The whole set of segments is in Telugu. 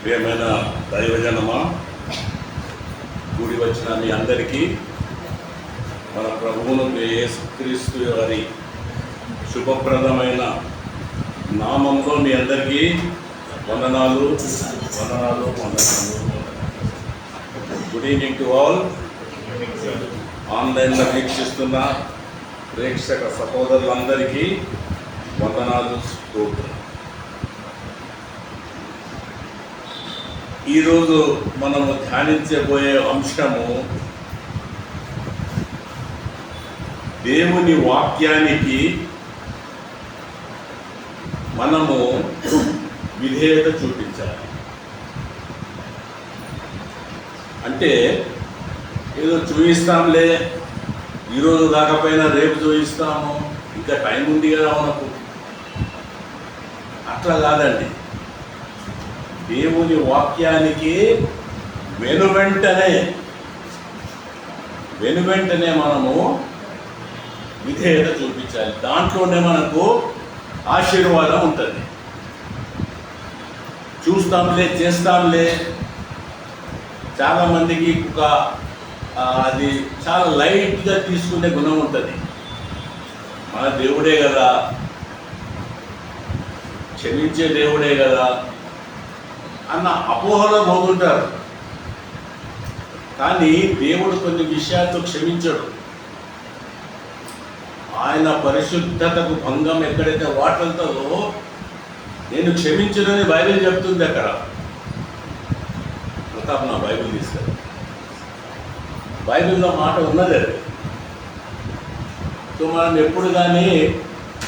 ప్రియమైన దైవజనమా, కూడి వచ్చిన మీ అందరికీ మన ప్రభువును యేసుక్రీస్తు వారి శుభప్రదమైన నామంలో మీ అందరికీ వందనాలు. Good evening to all. ఆన్లైన్లో వీక్షిస్తున్న ప్రేక్షక సహోదరులందరికీ వందనాలు, స్తోత్రం. ఈరోజు మనము ధ్యానించబోయే అంశము దేవుని వాక్యానికి మనము విధేయత చూపించాలి. అంటే ఏదో చూపిస్తాంలే, ఈరోజు కాకపోయినా రేపు చూపిస్తాము, ఇంకా టైం ఉంది కదా మనకు, అట్లా కాదండి. దేవుని వాక్యానికి వెనువెంటనే మనము విధేయత చూపించాలి. దాంట్లోనే మనకు ఆశీర్వాదం ఉంటుంది. చూస్తాంలే, చేస్తాంలే, చాలామందికి అది చాలా లైట్గా తీసుకునే గుణం ఉంటుంది. మన దేవుడే కదా, క్షమించే దేవుడే కదా అన్న అపోహలో పోతుంటారు. కానీ దేవుడు కొన్ని విషయాలతో క్షమించడు. ఆయన పరిశుద్ధతకు భంగం ఎక్కడైతే వాటిల్తుందో నేను క్షమించనని బైబిల్ చెప్తుంది. అక్కడ ప్రతాప్ నా బైబిల్ తీసుకెళ్ళి, బైబిల్లో మాట ఉన్నది అది. సో మనం ఎప్పుడు కానీ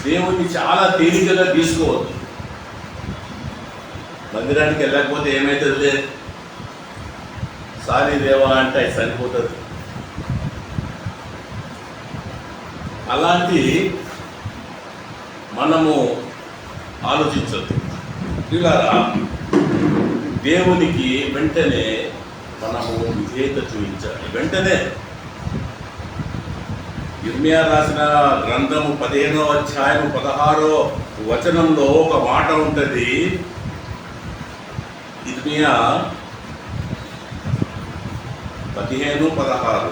దేవుణ్ణి చాలా తేలికగా తీసుకోవద్దు. మందిరానికి వెళ్ళకపోతే ఏమవుతుంది, సారీ దేవా అంటే అది సరిపోతుంది. అలాంటి మనము ఆలోచించద్దు. ఇలా దేవునికి వెంటనే మనము విధేయత చూపించాలి. వెంటనే ఇర్మియా రాసిన గ్రంథము 15వ అధ్యాయం 16వ వచనంలో ఒక మాట ఉంటుంది. ఇర్మియా 15:16.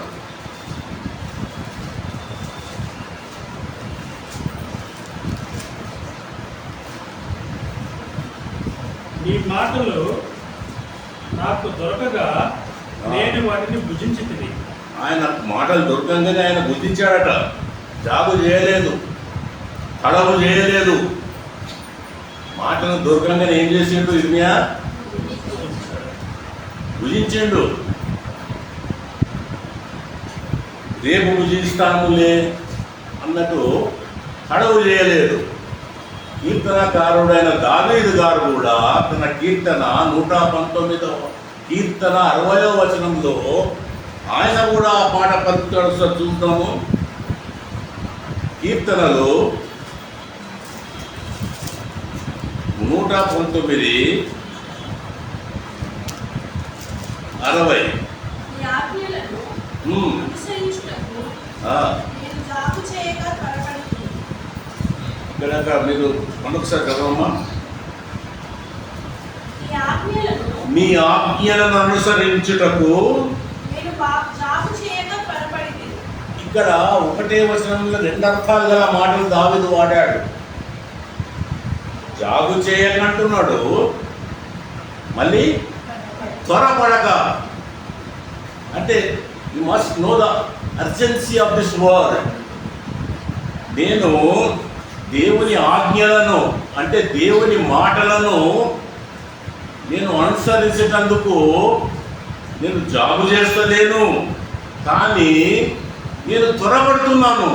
ఈ మాటలు నాకు దొరకగా నేను వాటిని భుజించితిని. ఆయన మాటలు దొరకంగానే ఆయన భుజించాడట. జాగు చేయలేదు, తడవు చేయలేదు. మాటలు దొరకంగానే ఏం చేసిండు ఇర్మియా? భుజించిండు. రేపు భుజిస్తాములే అన్నట్టు తడవు చేయలేదు. కీర్తనకారుడైన దావీదు గారు కూడా తన కీర్తన 119వ కీర్తన 60వ వచనంలో ఆయన కూడా ఆ పాట పలుకుతాడు. చూద్దాము. కీర్తనలు 119:60. ఇక్కడ మీరు మనొకసారి చదవమ్మా. మీ ఆజ్ఞలను అనుసరించుటకు. ఇక్కడ ఒకటే వచనంలో 2 అర్థాలు గల మాటలు దావీదు వాడాడు. జాగు చేయకంటున్నాడు, మళ్ళీ త్వరపడక. అంటే you must know the urgency of this word. నేను దేవుని ఆజ్ఞలను, అంటే దేవుని మాటలను నేను అనుసరించేటందుకు నేను జాగు చేస్తలేను, కానీ నేను త్వరపడుతున్నాను.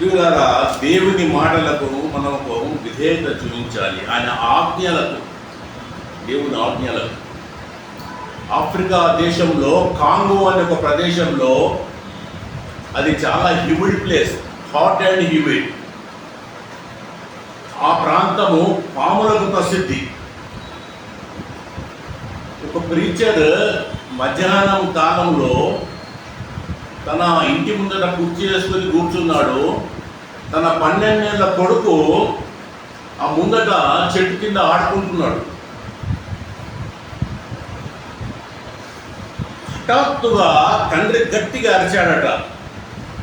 చూడారా, దేవుని మాటలకు మనకు విధేయత చూపించాలి. ఆయన ఆజ్ఞలకు, దేవుని ఆజ్ఞలకు. ఆఫ్రికా దేశంలో కాంగో అనే ఒక ప్రదేశంలో, అది చాలా humid place, hot and humid. ఆ ప్రాంతము పాములకు ప్రసిద్ధి. ఒక ప్రీచర్ మధ్యాహ్నం కాలంలో తన ఇంటి ముందర కుర్చీ వేసుకొని కూర్చున్నాడు. తన 12 ఏళ్ల కొడుకు ఆ ఆ ముందట చెట్టు కింద ఆడుకుంటున్నాడు. హఠాత్తుగా తండ్రి గట్టిగా అరిచాడట,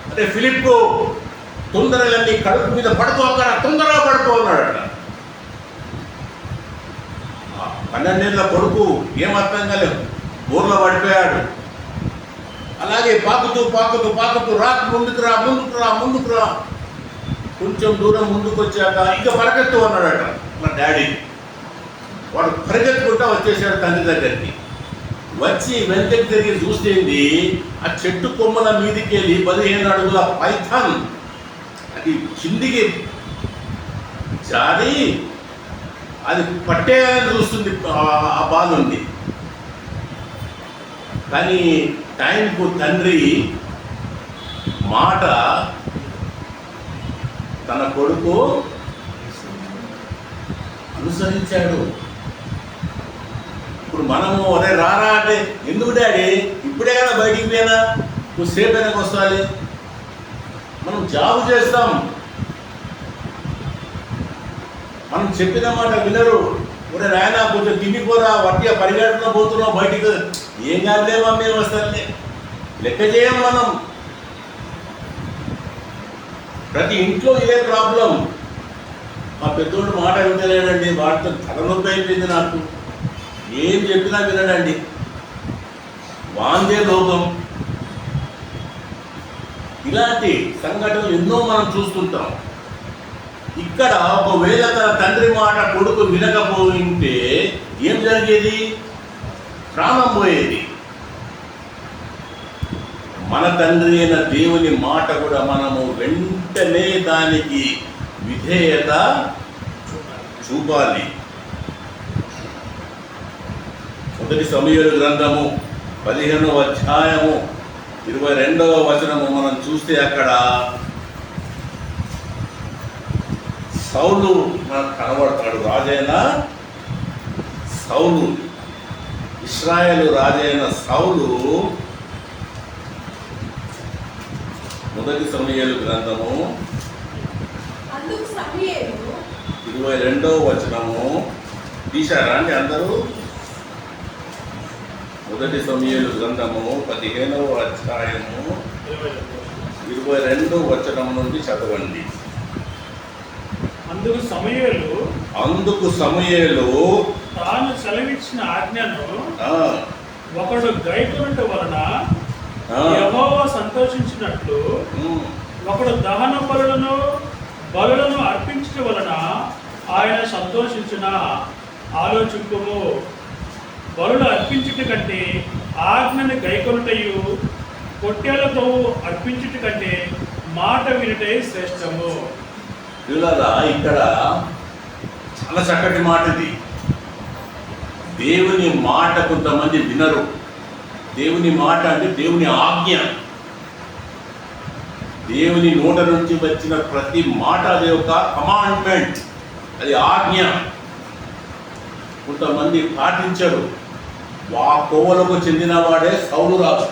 అంటే ఫిలిప్పు తొందరగా నీ కడుపు మీద పడుతూ అక్కడ తొందరగా పడుతూ అన్నాడట. 12 ఏళ్ళ కొడుకు ఏం అర్థం కాలేదు, ఊర్లో పడిపోయాడు. అలాగే పాకుతూ పాకుతూ పాకుతూ ముందుకు రా. కొంచెం దూరం ముందుకు వచ్చాక ఇంకా పరిగెత్తు అన్నాడట మా డాడీ. వాడు పరిగెత్తుకుంటా వచ్చేసాడు తండ్రి దగ్గరికి. వచ్చి వెనక్కి తిరిగి చూస్తేంది, ఆ చెట్టు కొమ్మల మీదికి వెళ్ళి 15 అడుగుల పైథాన్ అది కిందికి జారి అది పట్టేయాలని చూస్తుంది ఆ బాల్ ఉంది. కానీ టైంకు తండ్రి మాట తన కొడుకు అనుసరించాడు. ఇప్పుడు మనము అదే రారా అంటే, ఎందుకు డాడీ ఇప్పుడే కదా బయటికి పోయినా, కొద్దిసేపు అయినాక వస్తాలి. మనం జాబ్ చేస్తాం, మనం చెప్పిన మాట వినరు. ఒరే రాయనా కొంచెం తిండిపోరా, వట్టిగా పరిగెడుతున్నా పోతున్నాం బయటికి, ఏం కాదులేమా మేము వస్తానే లెక్క చేయం మనం. ప్రతి ఇంట్లో ఇదే ప్రాబ్లం. మా పెద్దోడు మాట వింటలేడండి, వాటితో తలనొప్పి అయిపోయింది నాకు, ఏం చెప్పినా వినడండి, వాందే లోకం. ఇలాంటి సంఘటనలు ఎన్నో మనం చూస్తుంటాం. ఇక్కడ ఒకవేళ తన తండ్రి మాట కొడుకు వినకపోయింటే ఏం జరిగేది? ప్రాణం పోయేది. మన తండ్రి అయిన దేవుని మాట కూడా మనము వెంటనే దానికి విధేయత చూపాలి. మొదటి సమూయేలు గ్రంథము 15వ అధ్యాయము 22వ వచనము మనం చూస్తే అక్కడ సౌలు మనకు కనబడతాడు. రాజైన సౌలు, ఇశ్రాయేలు రాజైన సౌలు. మొదటి సమూయేలు గ్రంథము 22వ వచనము తీశారా అండి అందరూ? మొదటి సమూయేలు గ్రంథము 15వ అధ్యాయము 22వ వచనం నుండి చదవండి. అందుకు సమూయేలు తాను సెలవిచ్చిన ఆజ్ఞను ఒకడు గైకొనుట వలన యెహోవా సంతోషించినట్లు ఒకడు దహన బలులను అర్పించడం వలన ఆయన సంతోషించిన ఆలోచింపుము. బలులు అర్పించుట కంటే ఆజ్ఞను గైకొనుటయు, పొట్టేలతో అర్పించుట కంటే మాట వినుటే శ్రేష్టము. ఇక్కడ చాలా చక్కటి మాట ఇది. దేవుని మాట కొంతమంది వినరు. దేవుని మాట అంటే దేవుని ఆజ్ఞ. దేవుని నోట నుంచి వచ్చిన ప్రతి మాట అది ఒక కమాండ్మెంట్, అది ఆజ్ఞ. కొంతమంది పాటించరు. ఆ కోవలకు చెందిన వాడే సౌలు రాజు.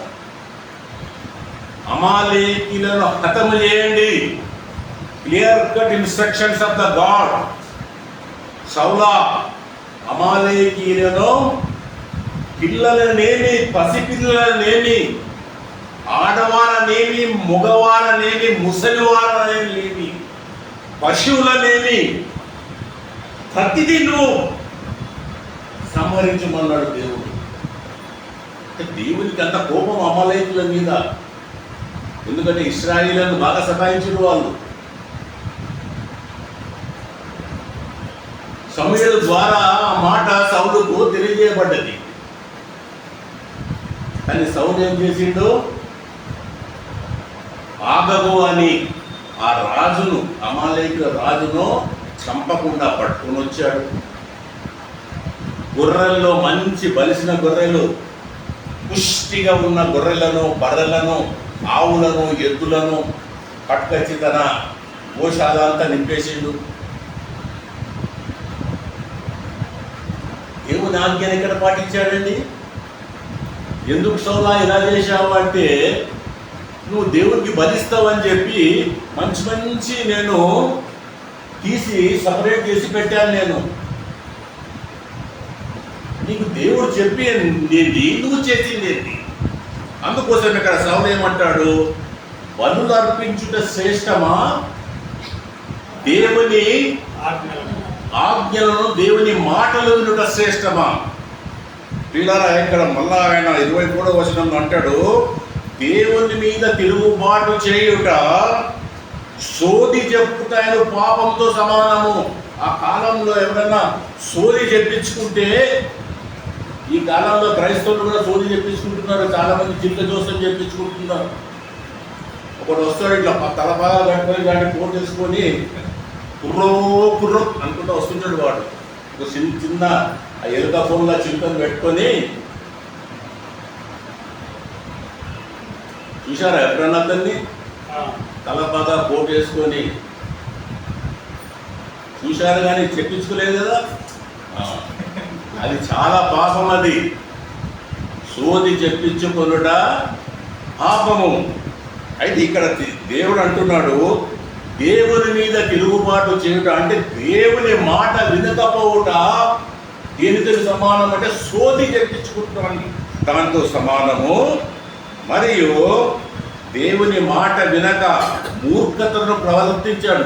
అమాలేకీలను హతము చేయండి, clear cut instructions of the God. సౌలా, అమాలేకీలను పిల్లలనేమి, పసిపిల్లలనేమి, ఆడవారనేమి, మగవారనేమి, ముసలివారనేమి, పశువులనేమి, ప్రతిదీ నువ్వు సంహరించమన్నాడు దేవుడు. దేవునికి అంత కోపం అమాలేకుల మీద. ఎందుకంటే ఇశ్రాయేలును బాగా సతాయించిన వాళ్ళు. సమూయేలు ద్వారా ఆ మాట సౌలుకు తెలియజేయబడ్డది. కానీ సౌలు ఏం చేసిండు? ఆగగు అని ఆ రాజును, అమాలేకుల రాజును చంపకుండా పట్టుకుని వచ్చాడు. గొర్రెల్లో మంచి బలిసిన గొర్రెలు, పుష్టిగా ఉన్న గొర్రెలను, బర్రెలను, ఆవులను, ఎద్దులను పట్టుకొచ్చి తన గోశాల అంతా నింపేసిండు. దేవుని ఆజ్ఞను ఎక్కడ పాటించాడండి? ఎందుకు సౌలా ఇలా చేశావు అంటే, నువ్వు దేవునికి బలిస్తావని చెప్పి మంచి మంచి నేను తీసి సపరేట్ చేసి పెట్టాను నేను. నీకు దేవుడు చెప్పి ఏంటి, నువ్వు చేసింది ఏంటి? అందుకోసం ఇక్కడ సౌలు ఏమంటాడు, బలులు అర్పించుట శ్రేష్టమా, దేవుని ఆజ్ఞలను దేవుని మాటలు వినుట శ్రేష్టమా? పిల్లరా, ఇక్కడ మళ్ళా ఆయన 23వ వచనంలో అంటాడు, దేవుని మీద తిరుగుబాటు చేయుట సోది చెప్పుట ఆయన పాపంతో సమానము. ఆ కాలంలో ఎవరైనా సోది చెప్పించుకుంటే, ఈ కాలంలో క్రైస్తవులు కూడా సోది చెప్పించుకుంటున్నారు, చాలా మంది చిన్న జోసం చెప్పించుకుంటున్నారు. ఒకడు వస్తాడు ఇట్లా తలపాగా కట్టుకొని దాన్ని ఫోన్ చేసుకొని కుర్రో కుర్రో అనుకుంటూ వస్తుంటాడు. వాడు ఒక చిన్న ఆ ఎలుక ఫోన్లో చిలుకను పెట్టుకొని, చూశారా ఎప్పుడన్నా అతన్ని తలపాగా కోట్ వేసుకొని? చూశారు కానీ చెప్పించుకోలేదు కదా. అది చాలా పాపం. అది సోది చెప్పించుకొనుట పాపము. అయితే ఇక్కడ దేవుడు అంటున్నాడు, దేవుని మీద తిరుగుబాటు చేయుట అంటే దేవుని మాట వినకపోవుట దేనితో సమానం అంటే సోది చెప్పించుకుంటామని దాంతో సమానము. మరియు దేవుని మాట వినక మూర్ఖతను ప్రవర్తించాడు.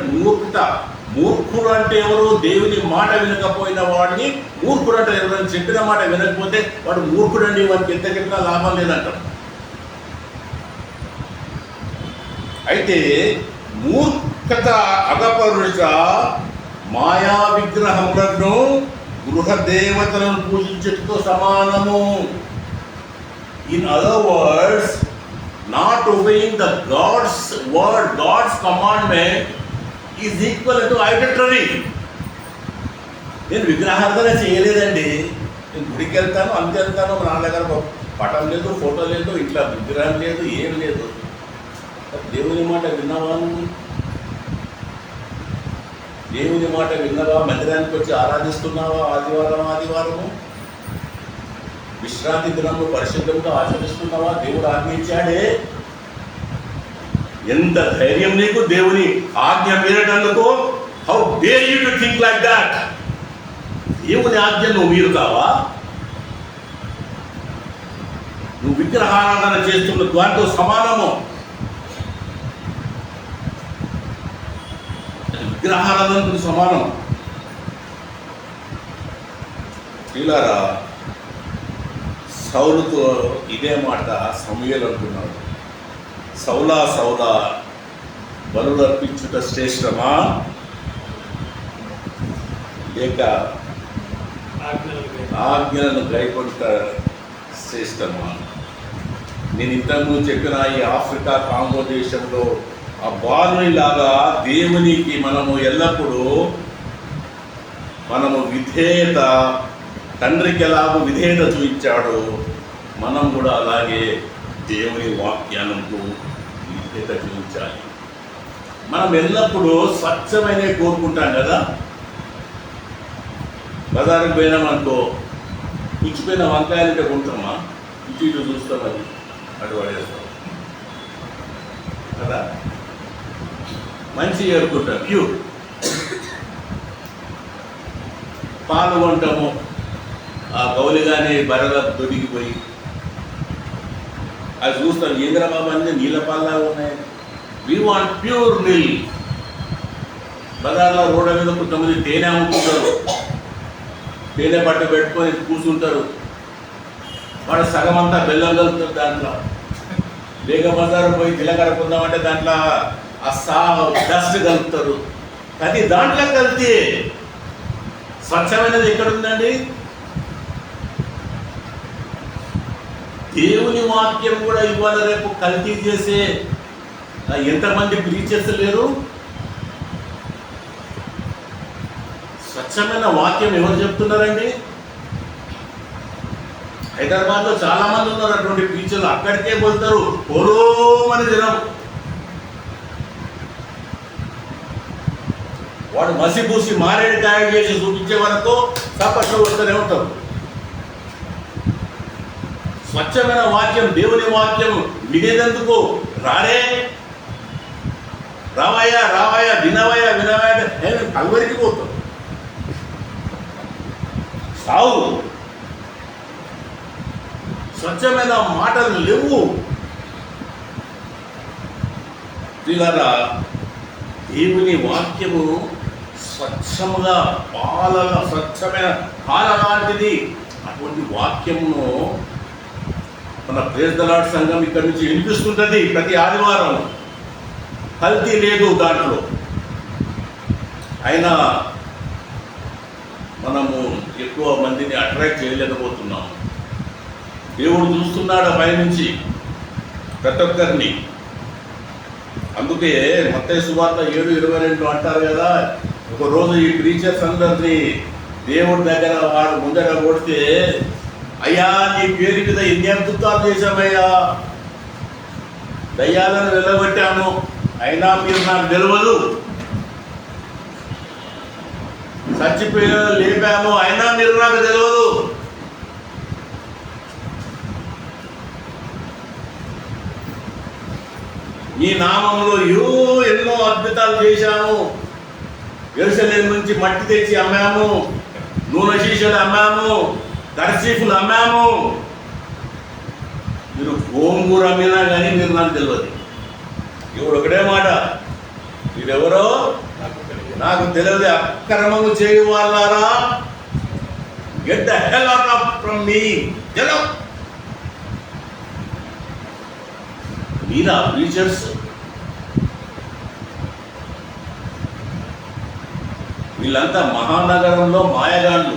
మూర్ఖుడు అంటే ఎవరు? దేవుని మాట వినకపోయిన వాడిని మూర్ఖుడు అంటే ఎవరైనా చెప్పిన మాట వినకపోతే వాడు మూర్ఖుడు అండి, వాడికి ఎంత చెప్పినా లాభం లేదంటారు. అయితే మూర్ఖత అగపరుష మాయా విగ్రహములను గృహ దేవతలను పూజించటతో సమానము. In other words, not obeying the God's word, God's commandment is equal to idolatry. నేను విగ్రహార్థన చేయలేదండి, నేను గుడికి వెళ్తాను, అంతే వెళ్తాను, మా నాన్న దగ్గర పటం లేదు, ఫోటో లేదు, ఇట్లా విగ్రహం లేదు, ఏం లేదు. దేవుని మాట విన్నావా? దేవుని మాట విన్నావా? మందిరానికి వచ్చి ఆరాధిస్తున్నావా? ఆదివారము విశ్రాంతి దినంలో పరిశుద్ధంగా ఆచరిస్తున్నావా? దేవుడు ఆజ్ఞించాడే. ఎంత ధైర్యం నీకు దేవుని ఆజ్ఞ మీరటందుకు? How dare you to think like that? దేవుని ఆజ్ఞ నువ్వు మీరుతావా? నువ్వు విగ్రహారాధన చేస్తున్న దాంతో సమానము. విగ్రహారాధనకు సమానం. పిల్లరా, సౌలుతో ఇదే మాట సమూయేలు అంటున్నాడు, సౌలా బలులు అర్పించుట శ్రేష్టమా, లేక ఆజ్ఞలను గైకొనుట శ్రేష్టమా? నేను ఇంతకుముందు చెప్పిన ఈ ఆఫ్రికా కాంగో దేశంలో ఆ బాలునిలాగా దేవునికి మనము ఎల్లప్పుడూ విధేయత, తండ్రికి ఎలాగో విధేయత చూపించాడు, మనం కూడా అలాగే దేవుని వాక్యాలకు విధేయత చూపించాలి. మనం ఎల్లప్పుడూ స్వచ్ఛమైనవి కోరుకుంటాం కదా. బజారుకి పోయినామనుకో, పుచ్చిపోయిన వంకాయలంటే కొంటామా? ఇటు చూస్తాం, అది అటు పడేస్తాం కదా. మంచి ఏరుకుంటాం, ప్యూర్ పాలు కొంటాము, ఆ గౌలి కానీ బర్రెల దొరికిపోయి అది చూస్తాం, ఏంద్ర బాబు అంటే నీళ్ళ పాల్లాగా ఉన్నాయి. We want pure milk. బజార్లో రోడ్ల మీద కొంతమంది తేనె అమ్ముకుంటారు, తేనె పట్టు పెట్టుకొని కూర్చుంటారు, వాడు సగం అంతా బెల్లం కలుపుతారు దాంట్లో. లేక బజారు పోయి జీలకర్ర కొందామంటే దాంట్లో డస్ట్ కలుపుతారు. అది దాంట్లో కలిపి స్వచ్ఛమైనది ఎక్కడుందండి? దేవుని వాక్యం కూడా ఇవాళ రేపు కల్తీ చేసే ఎంతమంది ప్రీచర్స్ లేరు? స్వచ్ఛమైన వాక్యం ఎవరు చెప్తున్నారండి? హైదరాబాద్లో చాలా మంది ఉన్నారు అటువంటి ప్రీచర్లు. అక్కడికే పోతారు, పొలోమని జనం. వాడు మసిపూసి మారేడు తయారు చేసి చూపించే వరకు సపక్ష వస్తూనే ఉంటారు. స్వచ్ఛమైన వాక్యం, దేవుని వాక్యం వినేందుకు రారే. రావయ్యా రావయ్యా, వినవయ్యా వినవయ్యా అంటే కలవరికి పోతాం. సావు స్వచ్ఛమైన మాటలు లేవు. ప్రియులారా, దేవుని వాక్యము స్వచ్ఛముగా స్వచ్ఛమైన పాల లాంటిది. అటువంటి వాక్యమును మన ప్రేజ్ ది లార్డ్ సంఘం ఇక్కడి నుంచి వినిపిస్తుంటుంది ప్రతి ఆదివారం. కల్తీ లేదు దాంట్లో. అయినా మనము ఎక్కువ మందిని అట్రాక్ట్ చేయలేకపోతున్నాము. దేవుడు చూస్తున్నాడు పైనుంచి ప్రతి ఒక్కరిని. అందుకే మత్తయి సువార్త 7:22 అంటారు కదా, ఒకరోజు ఈ ప్రీచర్స్ అందరినీ దేవుడి దగ్గర వాడు ముందర కొడితే, అయ్యా నీ పేరు మీద ఎన్ని అద్భుతాలు చేశామయ్యా, దయ్యాలను వెళ్ళగొట్టాము, అయినా మీరు నాకు తెలియదు, చచ్చిపోయిన లేపాము, అయినా మీరు నాకు తెలియదు. ఈ నామంలో ఎన్నో అద్భుతాలు చేశాము, యెరూషలేము నుంచి మట్టి తెచ్చి అమ్మాము, నూనె శీషలు అమ్మాము, కర్చీఫ్లు అమ్మాము, మీరు గోంగూర అమ్మినా కానీ మీరు నాకు తెలియదు. ఇప్పుడు ఒకటే మాట, మీరెవరో నాకు తెలియదు. అక్రమము చేయు వాళ్ళారా, get the hell out from మీ. చలో, మీరా ప్రీచర్స్? వీళ్ళంతా మహానగరంలో మాయగాళ్ళు,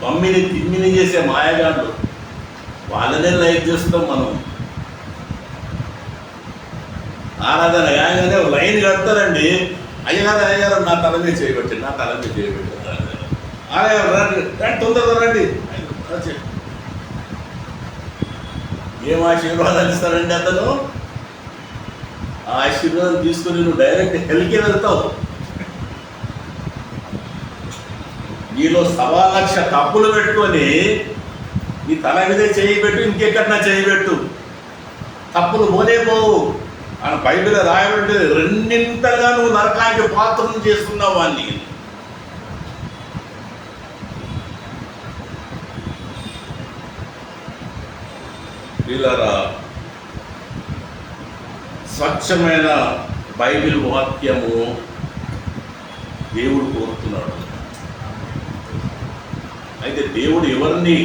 తమ్మిని తిమ్మిని చేసే మాయగాళ్ళు. వాళ్ళనే లైక్ చేస్తాం మనం. ఆరాధన కాగానే లైన్ కడతారండి. అయ్యగారు అయ్యారు నా తల మీద చేయబెట్టి, నా తల మీద చేయబెట్టి, అయ్యారు రండి రండి తొందరగా రండి. ఏం ఆశీర్వాదాలు ఇస్తారండి అతను? ఆ ఆశీర్వాదం తీసుకొని నువ్వు డైరెక్ట్ హెల్కి వెళ్తావు. నీలో 1,00,000 తప్పులు పెట్టుకొని నీ తల మీదే చేయబెట్టు, ఇంకెక్కడన్నా చేయబెట్టు, తప్పులు పోనే పోవు. అని బైబిల్ రాయబడి రెండింతగా నువ్వు నరకానికి పాత్రను చేస్తున్నావు వాన్ని. వీళ్ళరా, స్వచ్ఛమైన బైబిల్ వాక్యము దేవుడు కోరుతున్నాడు. అయితే దేవుడు ఎవరిని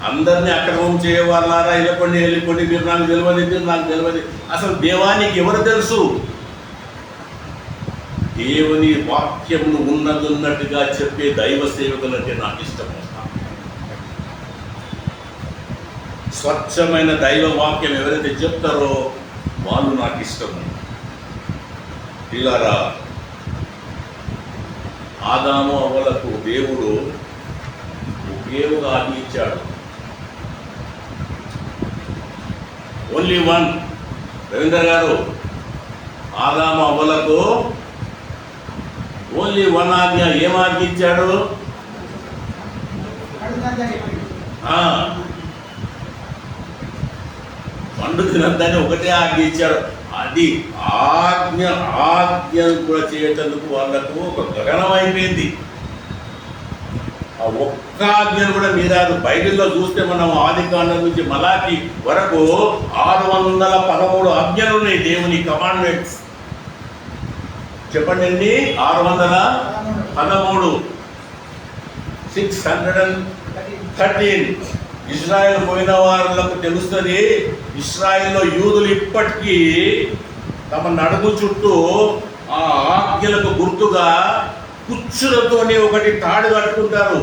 అందరినీ అక్రమం చేయవాళ్ళారా, వెళ్ళిపోండి మీరు నాకు తెలియదు, మీరు నాకు తెలియదు. అసలు దేవానికి ఎవరు తెలుసు? దేవుని వాక్యమును ఉన్నట్టుగా చెప్పే దైవ సేవకులంటే నాకు ఇష్టం. స్వచ్ఛమైన దైవ వాక్యం ఎవరైతే చెప్తారో వాళ్ళు నాకు ఇష్టం. ఇలారా, ఆదాము అవ్వలకు దేవుడు ఒకే ఒక ఆజ్ఞ ఇచ్చాడు. Only one. రవీంద్ర గారు, ఆదాము అవ్వలకు ఓన్లీ వన్ ఆజ్ఞ. ఏం ఆజ్ఞ ఇచ్చాడు? పండు తినద్దని ఒకటే ఆజ్ఞ ఇచ్చాడు. అది ఆజ్ఞ కూడా చేయటందుకు వాళ్ళకు ఒక గగనం అయిపోయింది. ఆ ఒక్క ఆజ్ఞను కూడా మీరాదు. బైబిల్లో చూస్తే మనం ఆదికాండం నుంచి మలాకి వరకు 613 ఆజ్ఞలు ఉన్నాయి, దేవుని కమాండ్మెంట్స్. చెప్పండి అండి, 613, 613. ఇజ్రాయెల్ పోయిన వాళ్ళకు తెలుస్తుంది, ఇజ్రాయెల్లో యూదులు ఇప్పటికీ తమ నడుము చుట్టూ ఆ ఆజ్ఞలకు గుర్తుగా కుచ్చులతోనే ఒకటి తాడు కట్టుకుంటారు.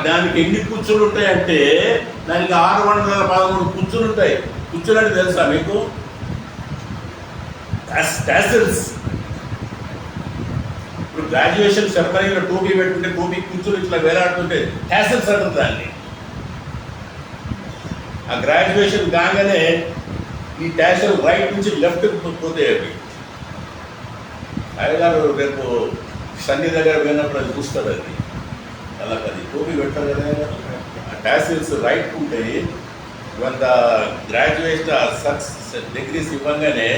దానికి ఎన్ని కుచ్చులు ఉంటాయంటే దానికి 613 కుచ్చులు ఉంటాయి. కుచ్చులు అంటే తెలుసా మీకు? టాసిల్స్. ఇప్పుడు గ్రాడ్యుయేషన్ సెరమనీలో టోపీ పెట్టుకుంటే టోపీ కుచ్చులు ఇట్లా వేలాడుతుంటే టాసిల్స్ అంటారు దాన్ని. ఆ గ్రాడ్యుయేషన్ కాగానే ఈ టాసిల్ రైట్ నుంచి లెఫ్ట్ పోతే అవి అయ్యగారు రేపు సన్ని దగ్గర పోయినప్పుడు అది చూస్తారు. అది టోపీ పెట్టారు కదా. ఆ టాసిల్స్ రైట్ ఉంటాయి, కొంత గ్రాడ్యుయేషన్ సక్సెస్ డిగ్రీస్ ఇవ్వగానే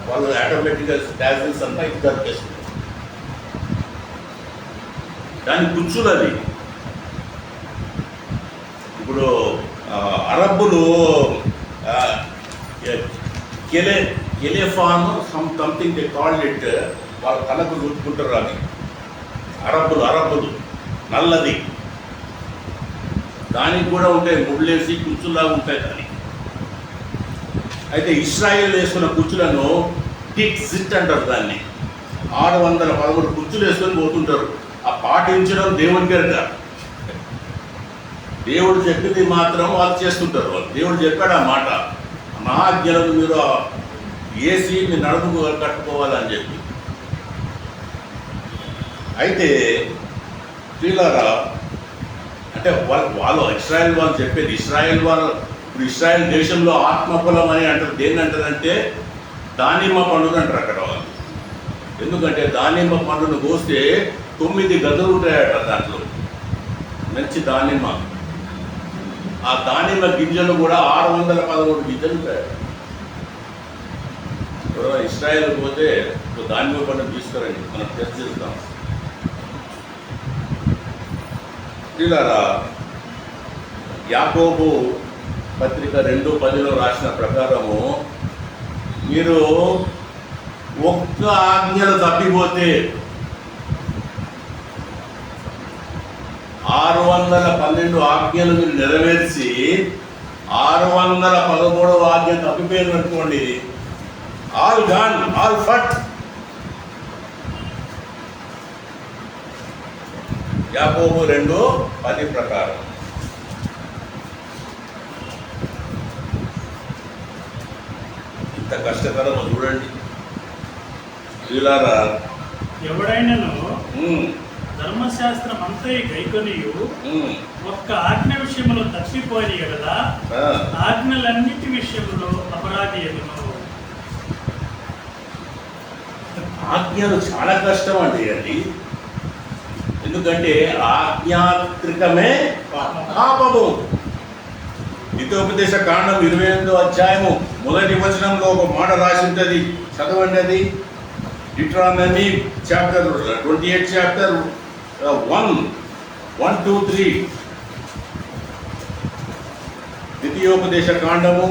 వాళ్ళు ఆటోమేటిక్గా ట్యాక్సెస్ అంతా ఇది దొరికేస్తుంది. దాని కుచ్చులు అది. ఇప్పుడు అరబ్బులు కెలేఫాన్ సంథింగ్ దే కాల్డ్ ఇట్, వాళ్ళ తలకు చుట్టుకుంటారు. అది అరబ్బులు నల్లది, దానికి కూడా ఉంటాయి ముళ్ళేసి కుచ్చులాగా ఉంటాయి దానికి. అయితే ఇస్రాయేల్ వేసుకున్న కుచ్చులను టిక్ జిట్ అంటారు దాన్ని. 613 కుచ్చులు వేసుకొని పోతుంటారు. ఆ పాటించడం దేవుడికి ఎరుక. దేవుడు చెప్పింది మాత్రం వాళ్ళు చేస్తుంటారు. వాళ్ళు దేవుడు చెప్పాడు ఆ మాట, నా ఆజ్ఞలను మీరు వేసి మీ నడుముకు కట్టుకోవాలని చెప్పి. అయితే స్త్రీలారా, అంటే వాళ్ళు ఇస్రాయేల్ వాళ్ళు చెప్పేది, ఇస్రాయేల్ వాళ్ళు ఇప్పుడు ఇస్రాయేల్ దేశంలో ఆత్మఫలం అని అంటారు. దేన్ని అంటారంటే దానిమ్మ పండుగ అంటారు అక్కడ వాళ్ళు. ఎందుకంటే దానిమ్మ పండును కోస్తే 9 గదులు ఉంటాయట దాంట్లో, మంచి దానిమ్మ. ఆ దానిమ్మ గింజలు కూడా 613 గింజలు ఉంటాయట. ఇస్రాయేల్ పోతే దానిమ్మ పండుగ తీసుకురండి, మనం చర్చిస్తాం. ఇలా యాకోబు పత్రిక 2:10 రాసిన ప్రకారము, మీరు ఒక్క ఆజ్ఞలు తప్పిపోతే 612 ఆజ్ఞలు మీరు నెరవేర్చి 613వ ఆజ్ఞ తప్పిపోయారు అనుకోండి, ఆల్ గాన్, ఆల్ ఫట్. యాకోబు 2:10 ప్రకారం. ఇంత కష్టతరమో చూడండి. వీళ్ళారా, ఎవడైనాను ధర్మశాస్త్రం అంతా గైకొనియు ఒక్క ఆజ్ఞ విషయంలో తప్పిపోయి కదా, ఆజ్ఞలన్నిటి విషయంలో అపరాధి ఎదును. ఆజ్ఞలు చాలా కష్టం అండి అది. ఎందుకంటే ఆజ్ఞాత్రికమే పాపము. హితోపదేశ కాండం 28వ అధ్యాయము 1వ వచనంలో ఒక మాట రాసి ఉంటుంది, చదవండి. అది డిట్రానమీ చాప్టర్ 28 చాప్టర్ 1, 2, 3. ద్వితీయోపదేశ కాండము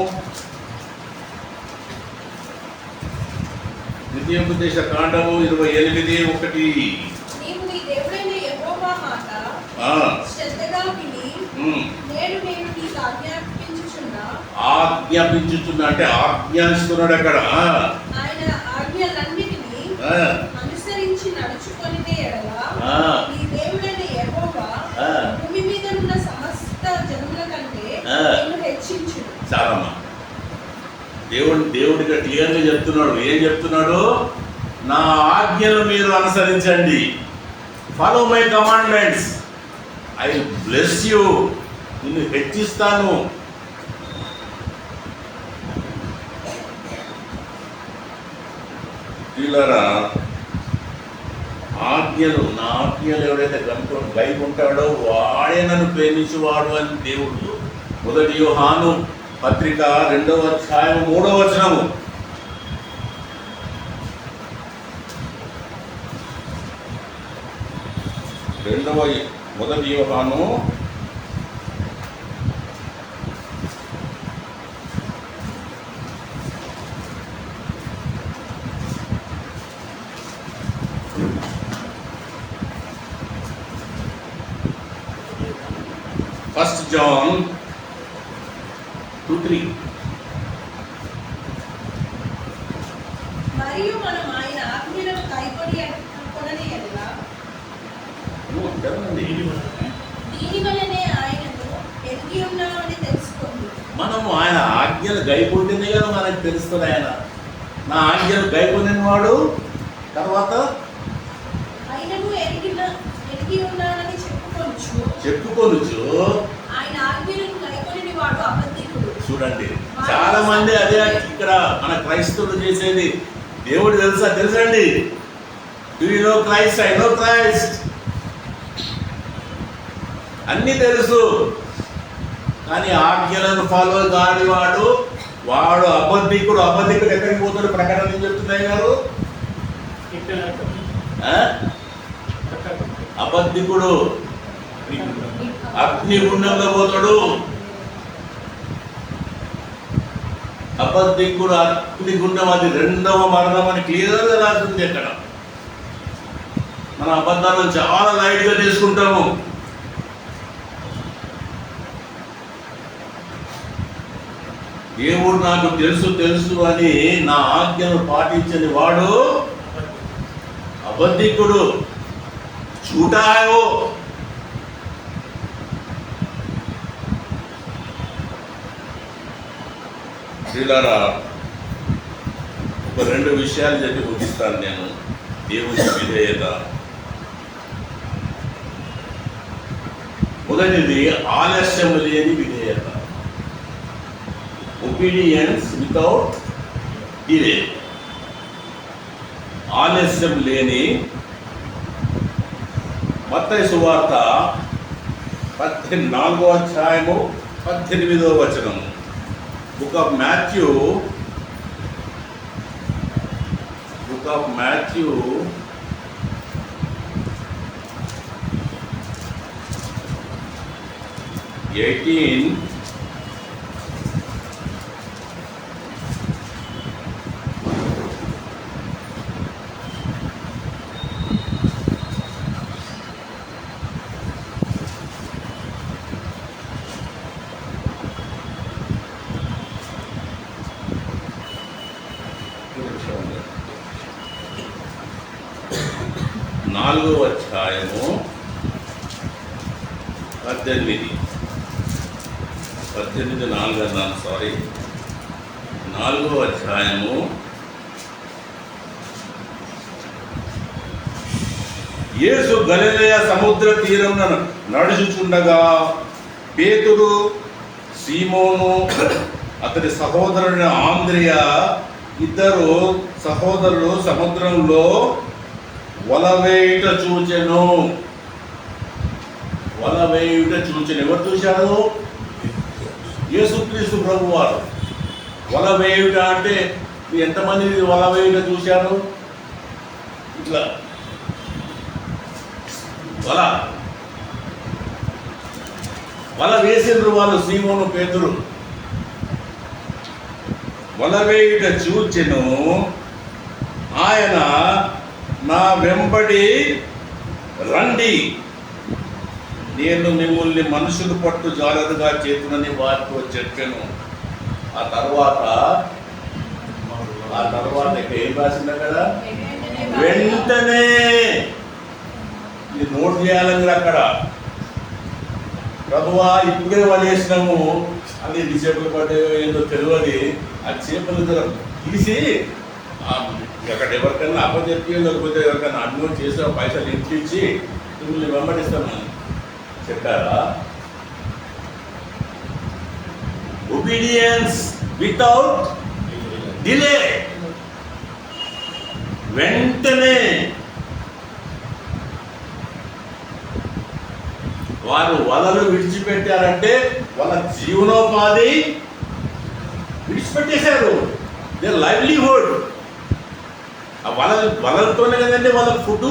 28:1. ఆజ్ఞాపించుచున్నా అంటే ఆజ్ఞానిస్తున్నాడు అక్కడ. ఆయన ఆజ్ఞలన్నిటిని అనుసరించి నడుచుకొనితే ఎడల నీ దేవుడైన యెహోవా భూమి మీద ఉన్న సమస్త జనుల కంటే నిన్ను హెచ్చించును. చాలమ్మా, దేవుడికి క్లియర్గా చెప్తున్నాడు. ఏం చెప్తున్నాడు? నా ఆజ్ఞలు మీరు అనుసరించండి, follow my commandments, I will bless you, నిన్ను హెచ్చిస్తాను. వీళ్ళరా, ఆజ్ఞలు, నా ఆజ్ఞలు ఎవడైతే గైకుంటాడో వాడే నన్ను ప్రేమించేవాడు అని దేవుడు. 1 యోహాను పత్రిక 2వ అధ్యాయం 3వ వచనము. మొదటి యోహాను 1 John 2:3. మరియు మనం ఆయన ఆజ్ఞలను కైకొనని ఎడల దీని వలనే ఆయనను ఎరిగి ఉన్నామని తెలుసుకోండి. మనము ఆయన ఆజ్ఞలు గైకొంటేనే కదా మనకు తెలుస్తుంది. ఆయన నా ఆజ్ఞలు గైకొనిన వాడు తర్వాత ఆయనను ఎరిగి ఉన్నామని చెప్పుకొనుచు ఆయన ఆజ్ఞలను గైకొనని వాడు అబద్ధికుడు. చూడండి, చాలా మంది అదే ఇక్కడ మన క్రైస్తవులు చేసేది. దేవుడు తెలుసండి. Do you know Christ? I know Christ. అన్నీ తెలుసు, కానీ ఆజ్ఞలను ఫాలో కాని వాడు అబద్ధికుడు ఎక్కడికి పోతాడు? ప్రకటన ఏం చెప్తున్నాయి గారు? అబద్ధికుడు అగ్నిగుండంలో పోతాడు. అబద్ధికుడు అగ్నిగుండం, అది రెండవ మరణం అని క్లియర్గా రాసింది అక్కడ. మన అబద్ధాలను చాలా లైట్గా తీసుకుంటాము. దేవుడు నాకు తెలుసు అని నా ఆజ్ఞను పాటించని వాడు అబద్ధికుడు, చూటాయో. శ్రీలారా, ఒక 2 విషయాలు చెప్పి ముగిస్తాను నేను. దేవుని విధేయత. మొదటిది ఆలస్యం లేని విధేయత. Obedience without delay. ఆలస్యం లేని. మత్తయి సువార్త 14వ అధ్యాయము 18వ వచనము. బుక్ ఆఫ్ మాథ్యూ 18 4వ అధ్యాయము 18 4 అన్నాను, సారీ. 4వ అధ్యాయము యేసు గలిలయ సముద్ర తీరమున నడుచుచుండగా పేతురు, సీమోను, అతని సహోదరుని ఆంద్రియ, ఇద్దరు సహోదరులు సముద్రంలో వలవేయుట చూచెను. ఎవరు చూశారు? యేసుక్రీస్తు ప్రభు వారు. వలవేయుట అంటే ఎంతమంది వలవేయుట చూశారు? ఇట్లా వల వేసిండ్రు వాళ్ళు, సీమోను, పేతురు. వలవేయుట చూచెను. ఆయన, నా వెంబడి రండి, నేను మిమ్మల్ని మనుషులు పట్టు జాగ్రత్తగా చేతునని వారితో చెప్పాను. ఆ తర్వాత ఏం రాసింది కదా? వెంటనే. ఇది నోట్ చేయాలని అక్కడ. ప్రభువా, ఇప్పుడే వలేసినాము అది ఎన్ని చేపలు పడ్డాయో ఏందో తెలియదు. ఆ చేపలు తీసి అక్కడ ఎవరికైనా అప్పచెప్పి, లేకపోతే ఎవరికైనా అన్నం చేసి పైసలు ఇంటించి మిమ్మల్ని వెంబడిస్తామని చెప్పారా? Obedience without delay. వెంటనే వారు వలలు విడిచిపెట్టారంటే వాళ్ళ జీవనోపాధి విడిచిపెట్టేశారు. They livelihood. ఆ వలలతోనే కదండి వాళ్ళ ఫుడ్.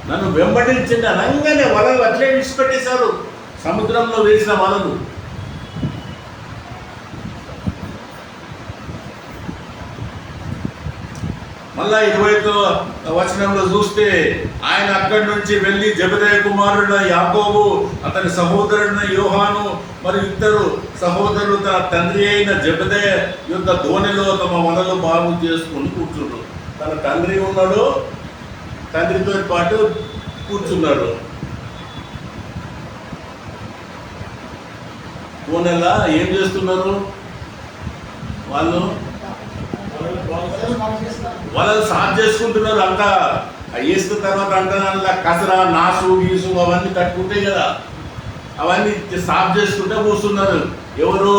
నన్ను వెంబడించింది అనగానే వలలు అట్లే విడిచిపెట్టేశారు. సముద్రంలో వేసిన వలలు. మళ్ళా 25వ వచనంలో చూస్తే, ఆయన అక్కడి నుంచి వెళ్ళి జెబెదయి కుమారుడైన యాకోబు, అతని సహోదరుడైన యోహాను మరియు ఇద్దరు సహోదరులు తన తండ్రి అయిన జెబెదయి యొక్క దోణిలో తమ వలలు బాగు చేసుకుని కూర్చున్నారు. తన తండ్రి ఉన్నాడు, తండ్రితో పాటు కూర్చున్నాడు. దోణిలా ఏం చేస్తున్నారు వాళ్ళు? వలలు సాఫ్ చేసుకుంటున్నారు. అంతా వేసిన తర్వాత అంతా కసరా, నాసు, గీసు అవన్నీ కట్టుకుంటాయి కదా, అవన్నీ సాఫ్ చేసుకుంటే కూర్చున్నారు. ఎవరు?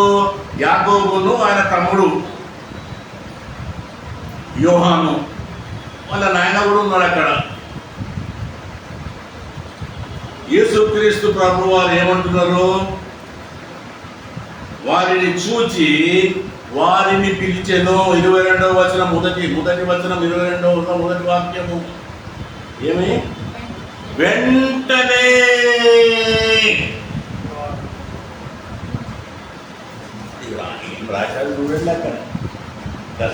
యాకోబును ఆయన తమ్ముడు యోహాను, వాళ్ళ నాయన కూడా ఉన్నాడు అక్కడ. యేసుక్రీస్తు ప్రభు వారు ఏమంటున్నారు? వారిని చూచి వారిని పిలిచెను. 22వ వచనం, మొదటి వచనం, 22వ మొదటి వాక్యము ఏమి? వెంటనే. ఏం రాశారు చూడండి అక్కడ,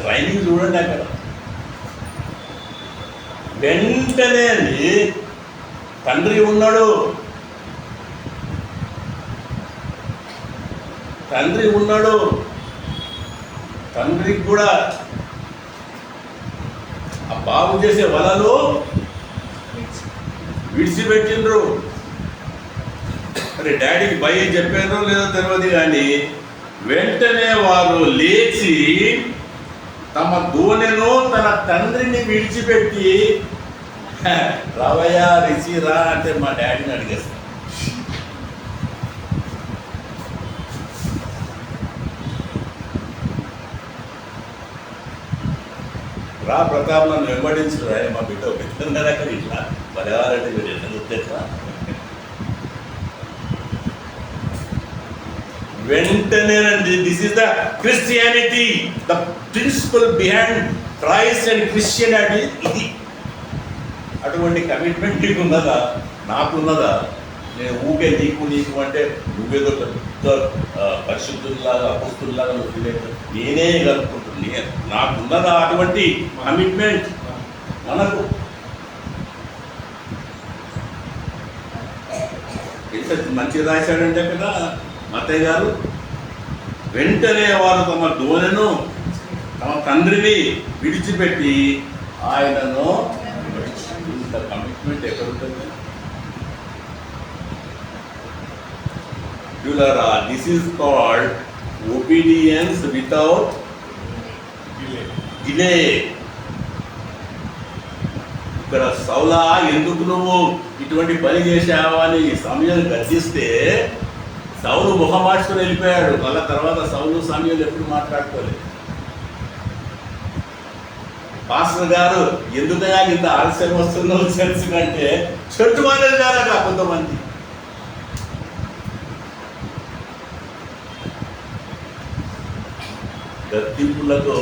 రైనింగ్ చూడండి అక్కడ. వెంటనే అండి. తండ్రి ఉన్నాడు, తండ్రికి కూడా ఆ బాబు చేసే వలలో విడిచిపెట్టిండ్రు. మరి డాడీకి భయం చెప్పారో లేదో తెలియదు, కానీ వెంటనే వారు లేచి తమ దూనెను తన తండ్రిని విడిచిపెట్టి, రావయ్యా రిచి రా అంటే మా డాడీని అడిగేస్తాను. రా ప్రతాప్, నన్ను వెంబడించురా, మా బిడ్డ పెట్టుకున్నారు అక్కడ ఇట్లా పదేవారంటే మీరు ఎందుకు గుర్తెట్లా? వెంటనేనండి. This is the Christianity, the principle behind Christ and Christianity. ఇది అటువంటి కమిట్మెంట్ నీకున్నదా, నాకున్నదా? నేను ఊకే నీకు అంటే నువ్వేదో పెద్ద పరిశుద్ధుల్లాగా అపస్తుల్లాగా నేనే కలుపుకుంటున్నా. నాకున్నదా అటువంటి కమిట్మెంట్? మనకు ఎంత మంచిగా రాశాడంటే కదా మత్తయ్య గారు. వెంటనే వారు తమ దూనెను తమ తండ్రిని విడిచిపెట్టి ఆయనను. ఇంత కమిట్మెంట్ ఎక్కడ ఉంటుంది? This is called obedience without delay. ఇక్కడ సౌలా, ఎందుకు నువ్వు ఇటువంటి పని చేశావా అని సమయం గర్జిస్తే సౌలు ముఖం మార్చుకుని వెళ్ళిపోయాడు. మళ్ళా తర్వాత సౌలు సమయాలు ఎప్పుడు మాట్లాడుకోలేదు. పాస్టర్ గారు ఎందుకగా ఇంత ఆలస్యం వస్తుందో తెలుసు కంటే చెట్టు మానేది కాదా కొంతమంది. గద్దింపులతో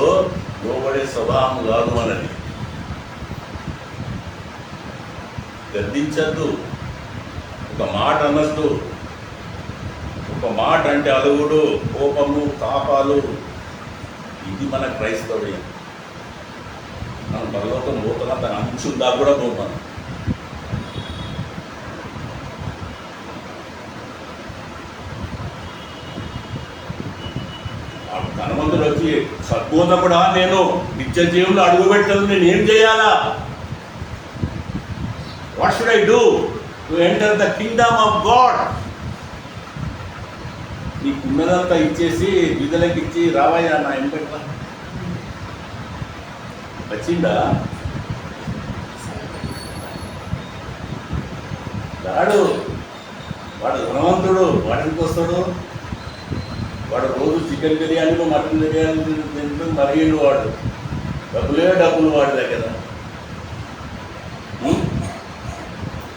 లోబడే స్వభావం కాదు మనది. గద్దించద్దు, ఒక మాట అనద్దు. ఒక మాట అంటే అలుగుడు, కోపము, తాపాలు. ఇది మన క్రైస్తవుడే. మనం పరలోకం పోతున్నా తన అంచుందా కూడా పోతాం. హనుమంతుడు వచ్చి సద్బోధకుడా, నేను నిత్య జీవులు అడుగు పెట్టాను, నేను ఏం చేయాలా? What should I do to enter the kingdom of God? నీకున్నదంతా ఇచ్చేసి విధులకు ఇచ్చి రావయ్యా నా ఎంపెట్లా వచ్చిందా? రాడు. వాడు ధనవంతుడు, వాడికి వస్తాడు. వాడు రోజు చికెన్ బిర్యానీలు, మటన్ బిర్యానీ తింటూ మరిగిండు. వాడు డబ్బులు వాడి దగ్గర.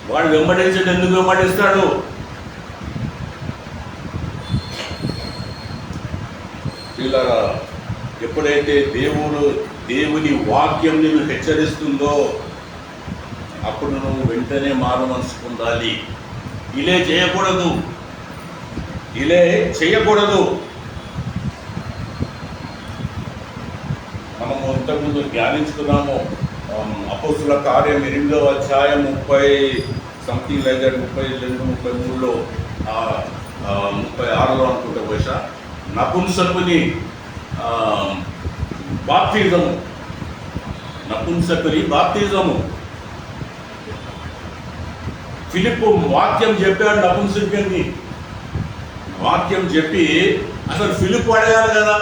వాడు వెంబడించడం ఎందుకు వెంబడిస్తాడు? పిల్లరా, ఎప్పుడైతే దేవుని వాక్యం నిన్ను హెచ్చరిస్తుందో అప్పుడు నువ్వు వెంటనే మారు మనసు పొందాలి. ఇలే చేయకూడదు. మనము ఇంతకుముందు ధ్యానించుకున్నాము. అపోస్తుల కార్యం 8వ అధ్యాయం 32, 33లో 36లో అనుకుంటే బహుశా నపుంసకుని బాప్తిజము. ఫిలిప్పు వాక్యం చెప్పాడు నపుంసకుని. వాక్యం చెప్పి అసలు ఫిలిప్పు అడగాలి కదా,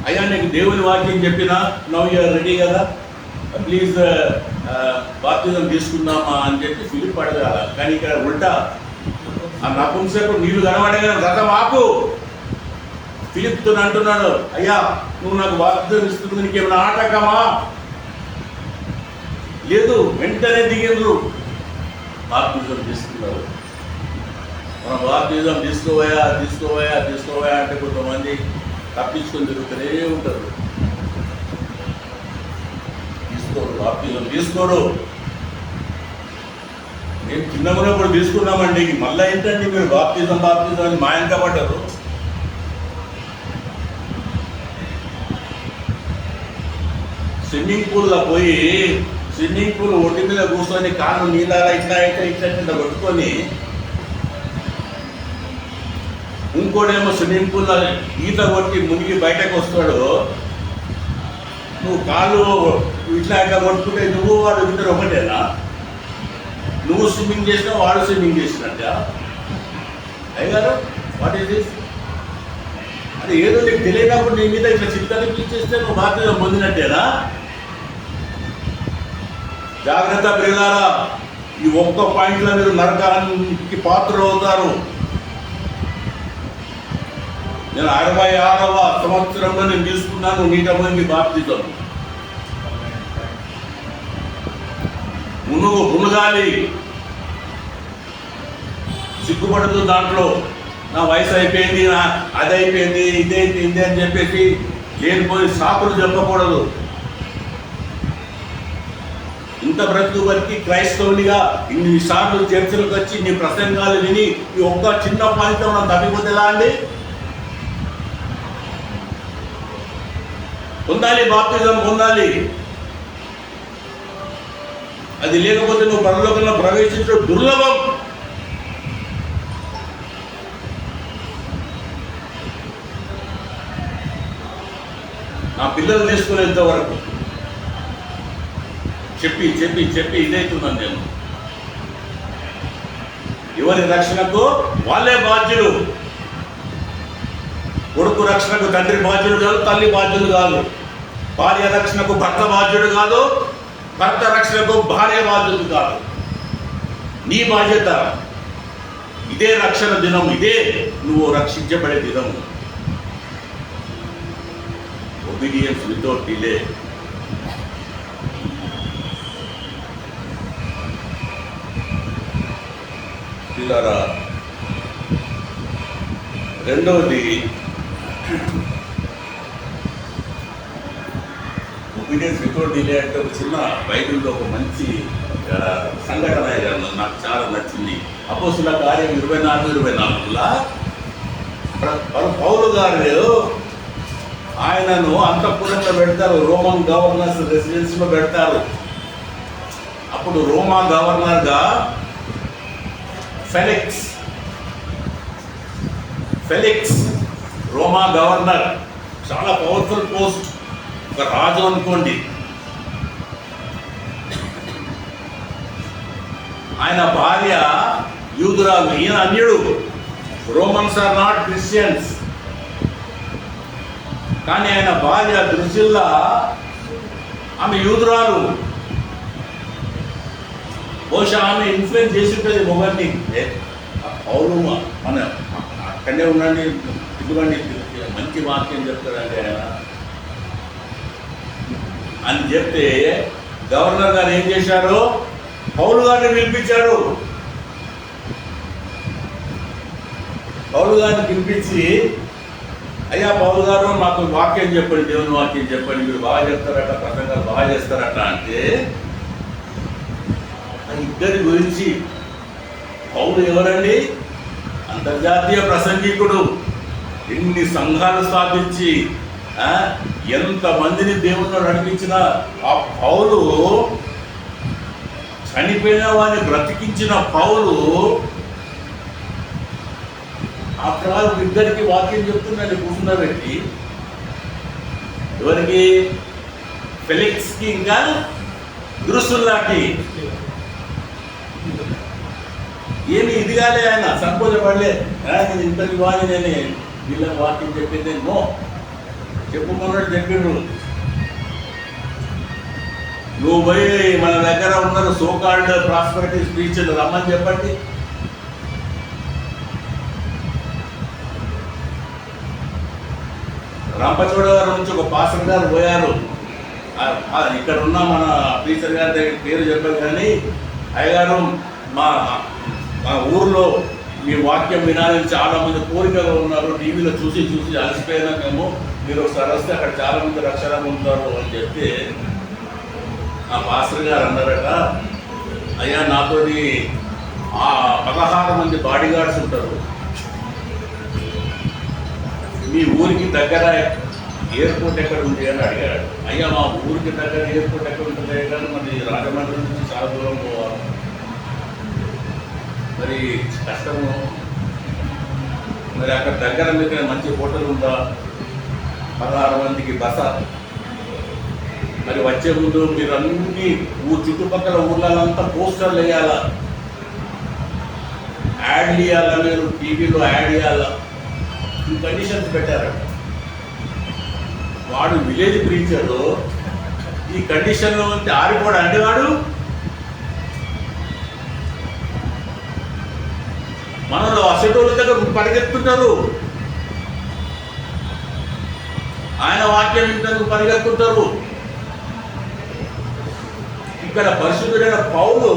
అయ్యా నీకు దేవుని వాక్యం చెప్పినా, నవ్ యూఆర్ రెడీ కదా, ప్లీజ్ బాప్తిజం తీసుకుందామా అని చెప్పి ఫిలిప్పు అడగాల. కానీ ఇక్కడ ఉల్టా ఆ నపుంసకుడు నీళ్లు కనబడే కదా, రథం ఆపు. ఫిలిప్తో అంటున్నాడు, అయ్యా నువ్వు నాకు బాప్తిజం ఇస్తుంది, నీకేమైనా ఆటకమా? లేదు, వెంటనే దిగిండ్రు, బాప్తిజం తీసుకున్నారు. మన బాప్తిజం తీసుకోవయా అంటే కొంతమంది తప్పించుకొని తిరుగుతూనే ఉంటారు. బాప్తిజం తీసుకోరు. మేము చిన్నప్పుడు తీసుకున్నామండి, మళ్ళీ ఏంటండి మీరు బాప్తిజం అని మా వెంట పడ్డారు. స్విమ్మింగ్ పూల్లో పోయి స్విమ్మింగ్ పూల్ ఒడ్డు మీద కూర్చొని కాళ్ళు నీళ్ళ ఇట్లా కొట్టుకొని, ఇంకోడేమో స్విమ్మింగ్ పూల్లో ఈత కొట్టి మునిగి బయటకు వస్తాడు. నువ్వు కాళ్ళు ఇట్లా కొట్టుకుంటే నువ్వు వాడు ఇద్దరు ఒకటేనా? నువ్వు స్విమ్మింగ్ చేసినా వాడు స్విమ్మింగ్ చేసినట్ట? అయ్యారు వాట్ ఈస్ దిస్? అది ఏదో నీకు తెలియనప్పుడు నీ మీద ఇట్లా చిత్తని పిలిచేస్తే నువ్వు బాప్తిజం పొందినట్టేనా? జాగ్రత్త ప్రియులారా, ఈ ఒక్క పాయింట్లో మీరు నరకానికి పాత్రలు అవుతారు. నేను 66వ సంవత్సరంలో నేను తీసుకున్నాను నీట మునిగి బాప్తిజం. మునుగాలి, సిగ్గుపడదు దాంట్లో. నా వయసు అయిపోయింది, అది అయిపోయింది, ఇదే అని చెప్పేసి లేనిపోయి సాకులు చెప్పకూడదు. ఇంత బ్రతుకు వరకు క్రైస్తవునిగా ఇన్నిసార్లు చర్చలకు వచ్చి నీ ప్రసంగాలు విని ఈ ఒక్క చిన్న పాయింట్లో మనం తప్పిపోతే ఎలా అండి? పొందాలి, బాప్తిజం పొందాలి. అది లేకపోతే నువ్వు పరలోకంలో ప్రవేశించడం దుర్లభం. నా పిల్లలు తీసుకునేంత వరకు చెప్పి ఇదైతున్నాను నేను. ఎవరి రక్షణకు వాళ్ళే బాధ్యులు. కొడుకు రక్షణకు తండ్రి బాధ్యుడు కాదు, తల్లి బాధ్యుడు కాదు. భార్య రక్షణకు భర్త బాధ్యుడు కాదు, భర్త రక్షణకు భార్య బాధ్యుడు కాదు. నీ బాధ్యత. ఇదే రక్షణ దినం, ఇదే నువ్వు రక్షించబడే దినం. Obedience without delay. పిల్లరా, రెండవది ఒబీడియన్స్ వితౌట్ డిలే అంటే ఒక చిన్న బైబిల్లో ఒక మంచి సంఘటన నాకు చాలా నచ్చింది. అపోస్తుల కార్యం 24:24 పౌలు గారు ఆయనను అంతఃపురంలో పెడతారు, రోమన్ గవర్నర్స్ రెసిడెన్సీలో పెడతారు. అప్పుడు రోమా గవర్నర్గా ఫెలిక్స్ రోమా గవర్నర్, చాలా పవర్ఫుల్ పోస్ట్, ఒక రాజు అనుకోండి. ఆయన భార్య యూదురాలు, ఈయన అన్యుడు. Romans are not Christians. కానీ ఆయన భార్య దృశ్యుల్లా, ఆమె యూదురాలు. బహుశా ఆమె ఇన్ఫ్లుయెన్స్ చేసి ఉంటుంది మొగల్ని. పౌలు మన అక్కడనే ఉండండి, ఇదిగోండి మంచి వాక్యం చెప్తారండి ఆయన అని చెప్తే గవర్నర్ గారు ఏం చేశారు? పౌలు గారిని పిలిపించారు. పౌలు గారిని పిలిపించి, అయ్యా పౌలు గారు మాకు వాక్యం చెప్పండి, దేవుని వాక్యం చెప్పండి, మీరు బాగా చెప్తారట, ప్రసంగాలు బాగా చేస్తారట అంటే, ఇద్దరి గురించి పౌలు ఎవరండి? అంతర్జాతీయ ప్రసంగికుడు. ఎన్ని సంఘాలు స్థాపించి ఎంతమందిని దేవుణ్ణి నడిపించిన ఆ పౌలు, చనిపోయిన వారిని బ్రతికించిన పౌలు ఆ తర్వాత ఇద్దరికి వాక్యం చెప్తున్నాడు కూర్చున్నబెట్టి. ఎవరికి? ఫెలిక్స్కి ఇంకా దృశ్యుల్లాకి. ఏమి ఇదిగాలే, ఆయన సంకోచపడలే. నేను ఇంతటి వాణి, నేను వీళ్ళకి వాక్యం చెప్పింది నో చెప్పుకున్నట్టు చెప్పిండు. నువ్వు పోయి మన దగ్గర ఉన్నారు సోకాల్డ్ ప్రాస్పరిటీ స్పీచ్లు రమ్మని చెప్పండి. రంపచోడవరం నుంచి ఒక పాస్టర్ గారు పోయారు. ఇక్కడ ఉన్న మన టీచర్ గారి దగ్గర పేరు చెప్పారు కానీ, అయ్యగారు మా ఊర్లో మీ వాక్యం వినాలని చాలా మంది కోరికగా ఉన్నారు. టీవీలో చూసి చూసి అలసిపోయినాకేమో మీరు ఒకసారి వస్తే అక్కడ చాలా మంది రక్షణ ఉంటారు అని చెప్తే ఆ పాస్టర్ గారు అన్నారట, అయ్యా నాతోని 16 మంది బాడీ గార్డ్స్ ఉంటారు, మీ ఊరికి దగ్గర ఎయిర్పోర్ట్ ఎక్కడ ఉంది అని అడిగాడు. అయ్యా మా ఊరికి దగ్గర ఎయిర్పోర్ట్ ఎక్కడ ఉంటుంది కానీ మరి రాజమండ్రి నుంచి చాలా దూరం పోవాలి, మరి కష్టము, మరి అక్కడ దగ్గర మీకు మంచి హోటల్ ఉందా, 16 మందికి బస, మరి వచ్చే ముందు మీరు అన్ని చుట్టుపక్కల ఊర్లంతా పోస్టర్లు వేయాలా, యాడ్లు ఇవ్వాలా, మీరు టీవీలో యాడ్ ఇవ్వాలా, ఈ కండిషన్స్ పెట్టారు. వాడు విలేజ్ ప్రీచరు ఈ కండిషన్లో ఉంటే ఆరిపోడా అండి వాడు? మనలో అసటోళ్ళ దగ్గర పరిగెత్తుంటారు, ఆయన వాక్యం వింటూ పరిగెత్తుంటారు. ఇక్కడ పరిశుద్ధుడైన పౌలు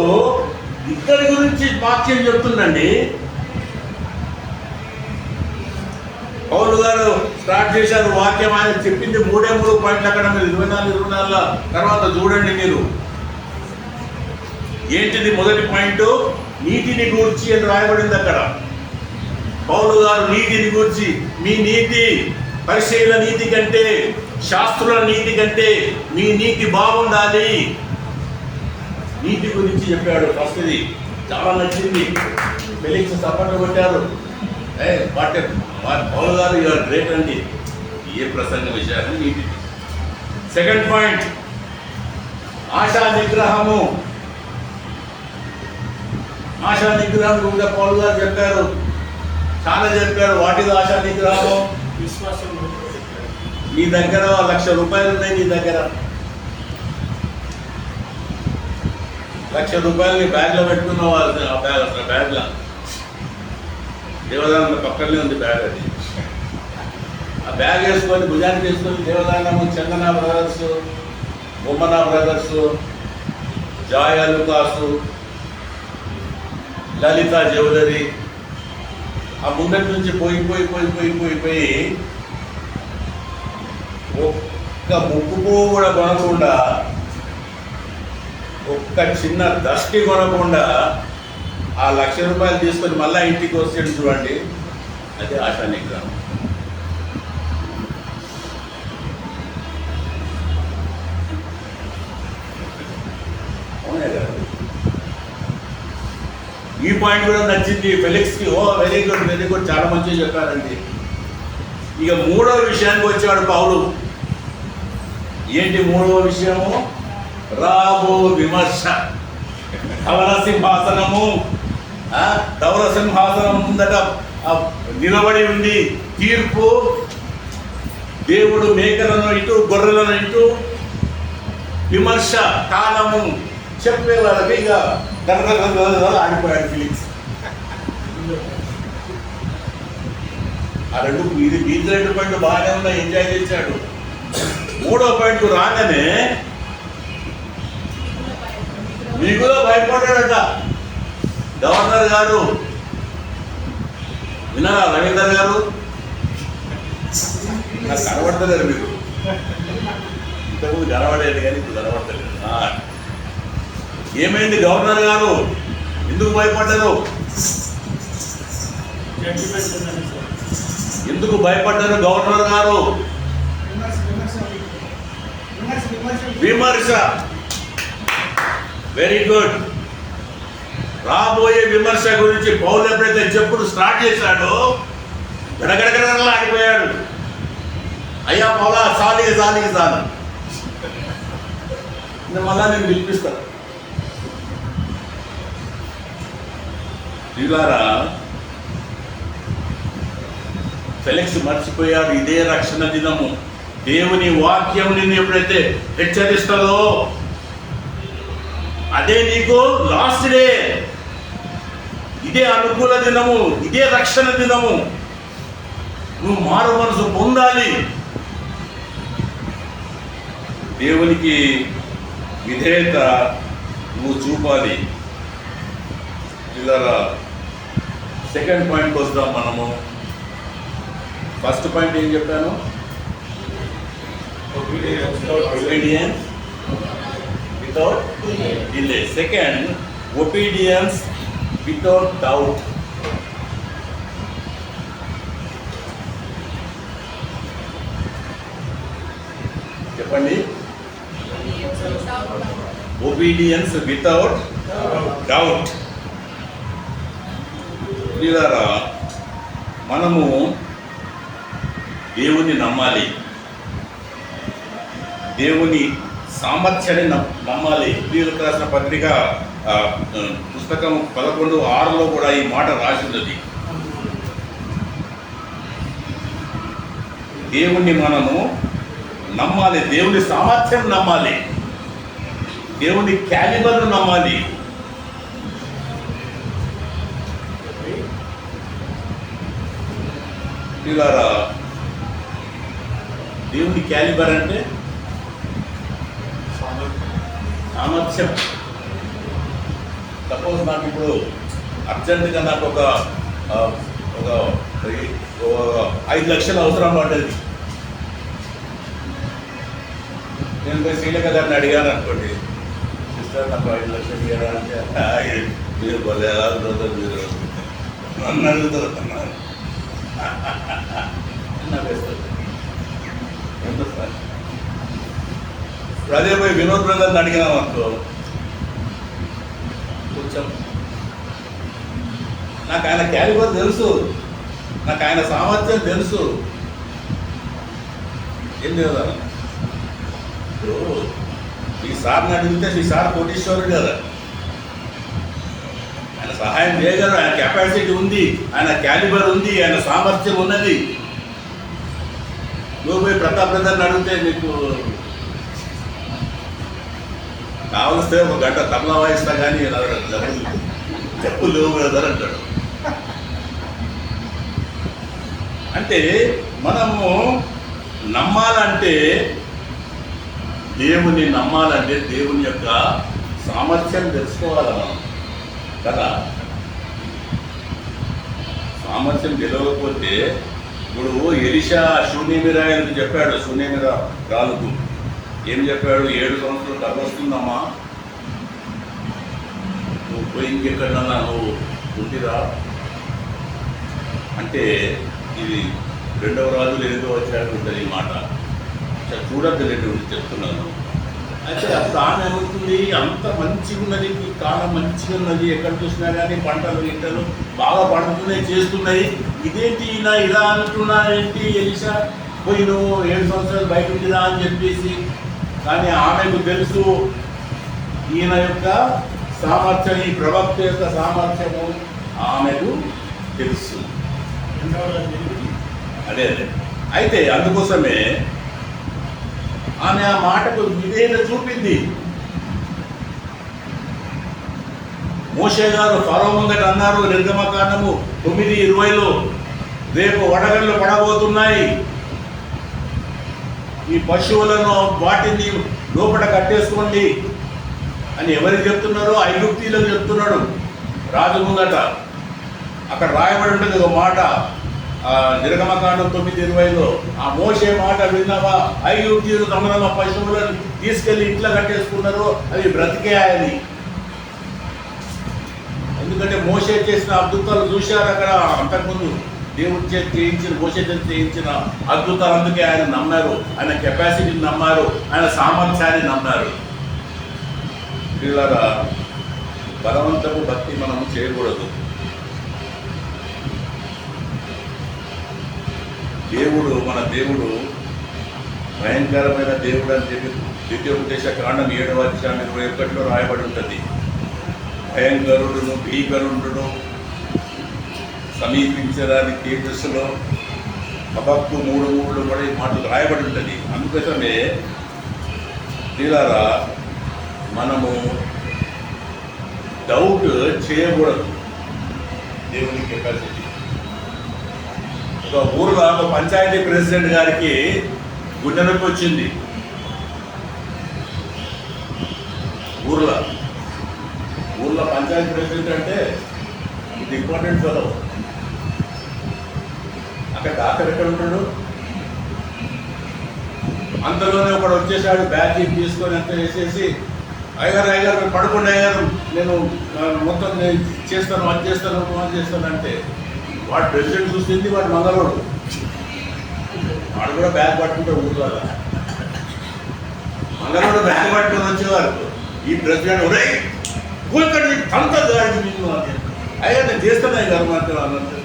ఇద్దరి గురించి వాక్యం చెప్తుందండి. పౌలు గారు స్టార్ట్ చేశారు వాక్యం, ఆయన చెప్పింది 3 పాయింట్లు అక్కడ మీరు 24 తర్వాత చూడండి మీరు. ఏంటిది మొదటి పాయింట్? నీతిని గూర్చి అని రాయబడింది అక్కడ. పౌలు గారు నీతిని గూర్చి, మీ నీతి పరిశీలన నీతి కంటే, శాస్త్రుల నీతి కంటే మీ నీతి బాగుండాలి, నీతి గురించి చెప్పాడు. ఫస్ట్ ఇది చాలా నచ్చింది, ఫెలిక్స్ సపోర్ట్ కొట్టారు. పౌలు గారు యువర్ గ్రేట్ అండి, ఏ ప్రసంగ విషయాన్ని నీతి. సెకండ్ పాయింట్ ఆశా నిగ్రహము. ఆశా నిగ్రహం గురించి పౌలు గారు చెప్పారు, చాలా చెప్పారు. వాటిది ఆశా నిగ్రహము? విశ్వాసం. నీ దగ్గర 1,00,000 రూపాయలు ఉన్నాయి, నీ దగ్గర 1,00,000 రూపాయలు నీ బ్యాగ్లో పెట్టుకున్నావు. ఆ బ్యాగ్ అసలు బ్యాగ్లో దేవదానం పక్కనే ఉంది బ్యాగ్. అది ఆ బ్యాగ్ వేసుకొని భుజానికి వేసుకొని దేవదానము, చందన బ్రదర్స్, బొమ్మన బ్రదర్స్, జాయ్ అలుకాసు, లలిత జ్యువెలరీ, ఆ ముందటి నుంచి పోయి పోయి పోయి పోయి పోయి పోయి ఒక్క ముక్కు కూడా కొనకుండా, ఒక్క చిన్న దష్టి కొనకుండా ఆ 1,00,000 రూపాయలు తీసుకొని మళ్ళీ ఇంటికి వస్తాడు చూడండి, అదే ఆశా నిగ్రహం. అవునే కదా? ఈ పాయింట్ కూడా నచ్చింది ఫెలిక్స్కి. ఓ వెరీ గుడ్ వెరీ గుడ్, చాలా మంచిగా చెప్పారండి. ఇక 3వ విషయానికి వచ్చాడు పౌలు. ఏంటి 3వ విషయము? రాబో విమర్శ. ధవల సింహాసనము, ధవల సింహాసనం ముందట నిలబడి ఉంది తీర్పు. దేవుడు మేకలను ఇటు, గొర్రెలను ఇటు. విమర్శ కాలము చెప్పే వాళ్ళకి ఇక ఆడిపోయాడు ఫిలిక్స్. ఆ ఇది 2 పాయింట్లు బాగానే ఉన్నాయి, ఎంజాయ్ చేశాడు. 3వ పాయింట్ రాగానే మిగులో భయపడ్డాడట గవర్నర్ గారు. విన్నారా రవీందర్ గారు? నాకు కనబడతలేరు మీరు, ఇంతకుముందు కనబడేది కానీ ఇప్పుడు కనబడతలేదు. ఏమైంది గవర్నర్ గారు? ఎందుకు భయపడ్డారు? ఎందుకు భయపడ్డారు గవర్నర్ గారు? విమర్శ. Very good. రాబోయే విమర్శ గురించి పౌలు ఎప్పుడైతే చెప్పుడు స్టార్ట్ చేశాడో గడగడగడలా ఆడిపోయాడు. అయ్యా పౌలా సాలిగా సాలిగా సాలి, మళ్ళా నేను పిలిపిస్తాను. ఇలారా ఫెలిక్స్ మర్చిపోయాడు, ఇదే రక్షణ దినము. దేవుని వాక్యం నిన్ను ఎప్పుడైతే హెచ్చరిస్తుందో అదే నీకు లాస్ట్ డే, ఇదే అనుకూల దినము, ఇదే రక్షణ దినము. నువ్వు మారు మనసు పొందాలి, దేవునికి విధేయత నువ్వు చూపాలి. ఇలా సెకండ్ పాయింట్కి వస్తాం మనము. ఫస్ట్ పాయింట్ ఏం చెప్పాను? Obedience without delay. Second, obedience without doubt. చెప్పండి. Obedience without doubt. ప్రియులారా, మనము దేవుని నమ్మాలి, దేవుని సామర్థ్యాన్ని నమ్మాలి. ప్రియులకు రాసిన పత్రిక పుస్తకం 11:6లో కూడా ఈ మాట రాసినది. దేవుణ్ణి మనము నమ్మాలి, దేవుని సామర్థ్యం నమ్మాలి, దేవుని క్యాలిబర్ను నమ్మాలి. ప్రియులారా, దేవుని క్యాలిబర్ అంటే సామర్థ్యం. సపోజ్ నాకు ఇప్పుడు అర్జెంటుగా నాకు ఒక 5 లక్షలు అవసరం పడ్డది. నేను పోయి శ్రీలేఖ గారిని అడిగాను అనుకోండి, సిస్టర్ నాకు 5 లక్షలు ఇవ్వరా అంటే, మీరు భలే మీరు నన్ను అడుగుతారు అన్నారు. ఎంత సార్? ఇప్పుడు అదే పోయి వినోద్ బ్రదర్ని అడిగినాం అనుకో, కొంచెం నాకు ఆయన క్యాలిబర్ తెలుసు, నాకు ఆయన సామర్థ్యం తెలుసు. ఏం లేదా? ఇప్పుడు ఈ సార్ని అడిగితే ఈ సార్ కోటీశ్వరుడు కదా, ఆయన సహాయం చేయగలరు, ఆయన కెపాసిటీ ఉంది, ఆయన క్యాలిబర్ ఉంది, ఆయన సామర్థ్యం ఉన్నది. నువ్వు పోయి ప్రతాప్ బ్రదర్ని అడిగితే నీకు కావలిస్తే 1 గంట తబలా వాయిస్తా కానీ చెప్పు లేవు బ్రదర్ అంటాడు. అంటే మనము నమ్మాలంటే, దేవుని నమ్మాలంటే దేవుని యొక్క సామర్థ్యం తెలుసుకోవాలి మనం కదా. సామర్థ్యం తెలియకపోతే, ఇప్పుడు ఎలీషా శూన్యమిరాయలకు చెప్పాడు, శూన్యమిరా రాలుకు ఏం చెప్పాడు? 7 సంవత్సరాలు డబ్బు వస్తుందమ్మా, నువ్వు పోయి ఇంకెక్కడన్నా నువ్వు ఉండిరా అంటే, ఇది 2వ రాజులు 8వ వచ్చాడు ఉంటుంది ఈ మాట. చూడద్దు లేదు చెప్తున్నాను. అయితే అప్పుడు ఆమె ఏమవుతుంది, అంత మంచిగా ఉన్నది, ఈ కాలం మంచిగా ఉన్నది, ఎక్కడ చూసినా కానీ పంటలు గింటలు బాగా పండుతున్నాయి, చేస్తున్నాయి. ఇదేంటి ఈయన ఇలా అంటున్నా ఏంటి ఎలీషా, పోయి నువ్వు 7 సంవత్సరాలు బయట ఉండిరా అని చెప్పేసి. కానీ ఆమెకు తెలుసు ఈయన యొక్క సామర్థ్యం, ఈ ప్రవక్త యొక్క సామర్థ్యము ఆమెకు తెలుసు. అదే అయితే అందుకోసమే ఆమె ఆ మాటకు విధేయత చూపింది. మోషే గారు ఫరో ముందట అన్నారు, నిర్గమకాండము 9:20లో, రేపు వడగళ్ళు పడబోతున్నాయి, ఈ పశువులను వాటిని లోపల కట్టేసుకోండి అని ఎవరికి చెప్తున్నారో? ఐగుప్తీయులకు చెప్తున్నాడు రాజు ముందట. అక్కడ రాయబడి ఉంటుంది ఒక మాట, నిర్గమకాండం 9:20లో, ఆ మోషే మాట విన్నావా? ఐగుప్తీయులు తమ పశువులను తీసుకెళ్లి ఇంట్లో కట్టేసుకున్నారు, అవి బ్రతికేయాలి. ఎందుకంటే మోషే చేసిన అద్భుతాలు చూశారు అక్కడ. అంతకుముందు దేవుడి చేతి చేయించిన, మోషే చేతి చేయించిన అద్భుతాలు, అందుకే ఆయన నమ్మారు, ఆయన కెపాసిటీని నమ్మారు, ఆయన సామర్థ్యాన్ని నమ్మారు. పిల్లగా బలవంతపు భక్తి మనం చేయకూడదు. దేవుడు, మన దేవుడు భయంకరమైన దేవుడు అని చెప్పి ద్వితీయోపదేశ కాండం 7వ అధ్యాయం 21లో రాయబడి ఉంటుంది. భయంకరుడును, భీకరుడును, సమీపించడానికి తేజస్సులో హబక్కు 3:3 కూడా ఈ మాటలు రాయబడి ఉంటుంది. అందుకోసమే తీరారా మనము డౌట్ చేయకూడదు దేవుని కెపాసిటీ. ఒక ఊరిలో ఒక పంచాయతీ ప్రెసిడెంట్ గారికి గుండె నొప్పి వచ్చింది. ఊర్లో పంచాయతీ ప్రెసిడెంట్ అంటే ఇది ఇంపార్టెంట్ ఫెలో. అక్కడ డాక్టర్ ఎక్కడ ఉంటాడు? అంతలోనే ఒకడు వచ్చేసాడు, బ్యాగ్ తీసుకొని అంత వేసేసి, అయ్యగారు మీరు పడుకోండి అయ్యారు, నేను మొత్తం నేను చేస్తాను, అది చేస్తాను అంటే వాడు ప్రెసిడెంట్ చూసింది, వాడు మంగళోడు, వాడు కూడా బ్యాగ్ పట్టుకుంటాడు ఊరుకోవాల. మంగళోడు బ్యాగ్ పట్టుకొని వచ్చేవారు, ఈ ప్రెసిడెంట్ ఒరే కూర్చొని అంత గాడి నిన్ను అని, అయ్యా నేను చేస్తాను అయ్యారు మాత్రం అన్నట్టు.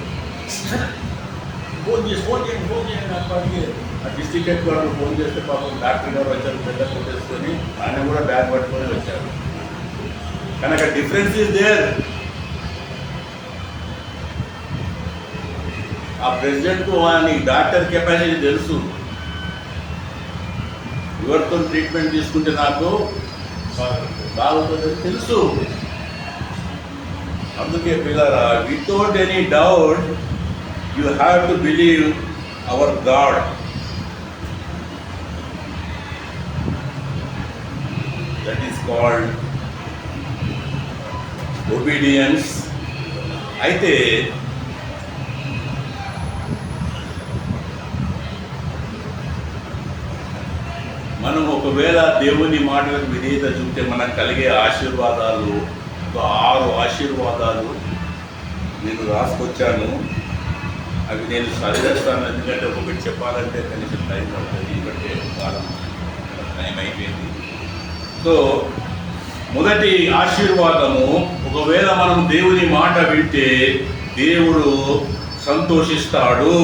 ఫోన్ చేయండి అప్పటికి ఆ డిస్ట్రిక్ట్ హెడ్ క్వార్టర్ ఫోన్ చేస్తే పాపం డాక్టర్ గారు వచ్చారు, పెద్ద ఫోన్ చేసుకొని ఆయన కూడా బ్యాగ్ పట్టుకొని వచ్చారు. కానీ అక్కడ డిఫరెన్స్ ఈజ్ దేర్. ఆ ప్రెసిడెంట్కు వాని డాక్టర్ కెపాసిటీ తెలుసు, ఎవరితో ట్రీట్మెంట్ తీసుకుంటే నాకు బాగుంటుంది తెలుసు. అందుకే పిల్లరా, without any doubt you have to believe hour God. That is called obedience. అయితే మనం ఒకవేళ దేవుని మాటలకు విధేయత చూస్తే మనకు కలిగే ఆశీర్వాదాలు, ఒక 6 ఆశీర్వాదాలు నేను రాసుకొచ్చాను. అవి నేను చదివేస్తాను, ఎందుకంటే ఒకటి చెప్పాలంటే కనీసం టైం పడుతుంది, ఎందుకంటే కాలం టైం అయిపోయింది. సో మొదటి ఆశీర్వాదము, ఒకవేళ మనం దేవుని మాట వింటే దేవుడు సంతోషిస్తాడు.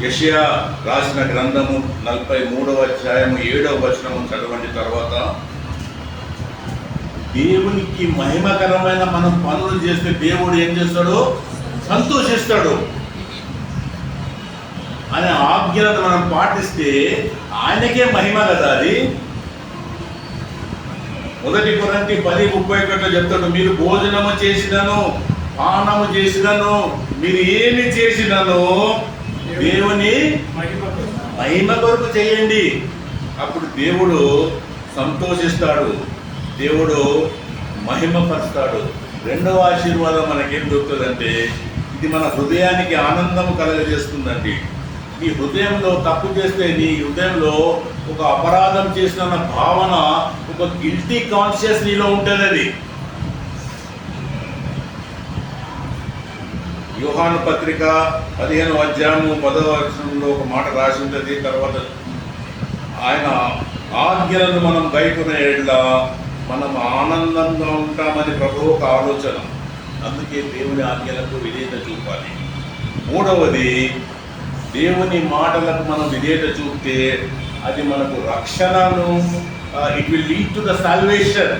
యెషయా రాసిన గ్రంథము 43వ అధ్యాయము 7వ వచనము చదవండి. తర్వాత దేవునికి మహిమకరమైన మనం పనులు చేస్తే దేవుడు ఏం చేస్తాడు? సంతోషిస్తాడు. అనే ఆజ్ఞలను మనం పాటిస్తే ఆయనకే మహిమ కదా అది. 1 కొరింథీ 10:31 చెప్తాడు, మీరు భోజనము చేసినను పానము చేసినను మీరు ఏమి చేసినను దేవుని మహిమ కొరకు చేయండి, అప్పుడు దేవుడు సంతోషిస్తాడు, దేవుడు మహిమపరుస్తాడు. రెండవ ఆశీర్వాదం మనకేం దొరుకుతుందంటే, ఇది మన హృదయానికి ఆనందం కలగజేస్తుందండి. నీ హృదయంలో తప్పు చేస్తే, నీ హృదయంలో ఒక అపరాధం చేసిన భావన, ఒక గిల్టీ కాన్షియస్ నీలో ఉంటుంది. అది యోహాను పత్రిక 15వ అధ్యాయము 10వ వచనంలో ఒక మాట రాసి ఉంటుంది. తర్వాత ఆయన ఆజ్ఞలను మనం గైకొనే యెడల మనం ఆనందంగా ఉంటామని ప్రభువు ఒక ఆలోచన. అందుకే దేవుని ఆజ్ఞలకు విధేయత చూపాలి. మూడవది, దేవుని మాటలకు మనం విధేయత చూపితే అది మనకు రక్షణను, it will lead to the salvation.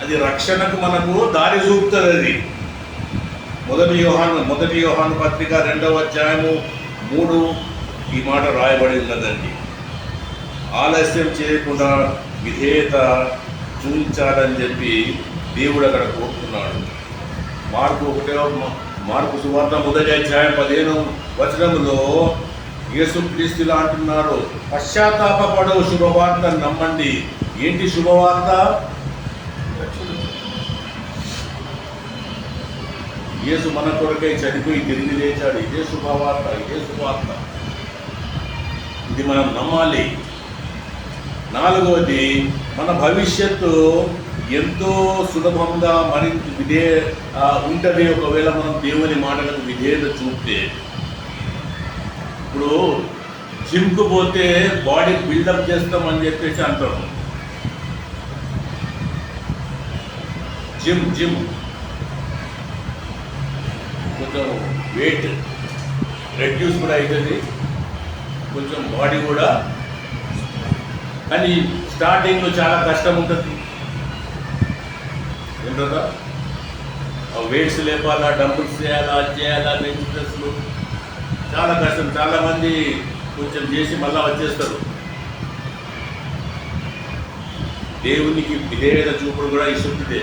అది రక్షణకు మనకు దారి చూపుతుంది. అది మొదటి యోహాను పత్రిక 2వ అధ్యాయము 3 ఈ మాట రాయబడి ఉన్నదండి. ఆలస్యం చేయకుండా విధేయత చూపించాలని చెప్పి దేవుడు అక్కడ కోరుతున్నాడు. మార్కు సువార్త 1వ అధ్యాయం 15వ వచనంలో యేసుక్రీస్తులా అంటున్నారు, పశ్చాత్తాపపడు, శుభవార్త నమ్మండి. ఏంటి శుభవార్త? యేసు మన కొరకై చనిపోయి తిరిగి లేచాడు. ఇదే శుభవార్త, ఇదే శుభవార్త. ఇది మనం నమ్మాలి. 4వది, మన భవిష్యత్తు ఎంతో సులభంగా మరింత ఉంటుంది ఒకవేళ మనం దేవుని మాటలకు విధేయత చూపితే. ఇప్పుడు జిమ్కు పోతే బాడీ బిల్డప్ చేస్తామని చెప్పేసి అంటారు. జిమ్ కొంచెం వెయిట్ రెడ్యూస్ కూడా అవుతుంది, కొంచెం బాడీ కూడా. కానీ స్టార్టింగ్లో చాలా కష్టం ఉంటుంది. ఏంటదా వెయిట్స్ లేపాలా, డంబుల్స్ చేయాలా, అది చేయాలా, బెంచ్ ప్రెస్లు, చాలా కష్టం. చాలామంది కొంచెం చేసి మళ్ళీ వచ్చేస్తారు. దేవునికి విధేయత చూపుడు కూడా ఇస్తుందే.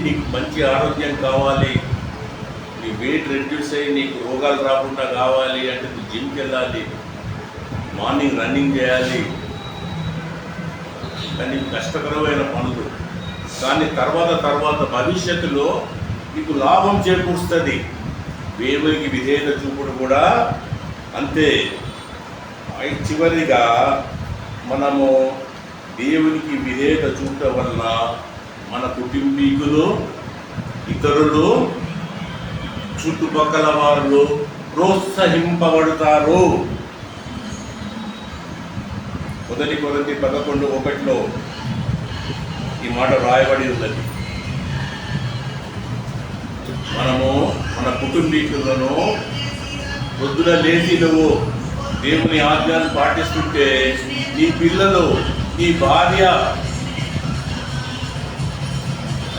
నీకు మంచి ఆరోగ్యం కావాలి, నీ వెయిట్ రెడ్యూస్ అయ్యి నీకు రోగాలు రాకుండా కావాలి అంటే నువ్వు జిమ్కి వెళ్ళాలి, మార్నింగ్ రన్నింగ్ చేయాలి, కానీ కష్టకరమైన పనులు, కానీ తర్వాత భవిష్యత్తులో మీకు లాభం చేకూరుస్తుంది. దేవునికి విధేయత చూపుడు కూడా అంతే. చివరిగా మనము దేవునికి విధేయత చూపడం వలన మన కుటుంబీకులు, ఇతరులు, చుట్టుపక్కల వాళ్ళు ప్రోత్సహింపబడతారు. 1 కొరింథీ 11:1 ఈ మాట రాయబడి ఉన్నది. మనము మన కుటుంబీకులను పొద్దున లేచి నువ్వు దేవుని ఆజ్ఞలను పాటిస్తుంటే నీ పిల్లలు, నీ భార్య,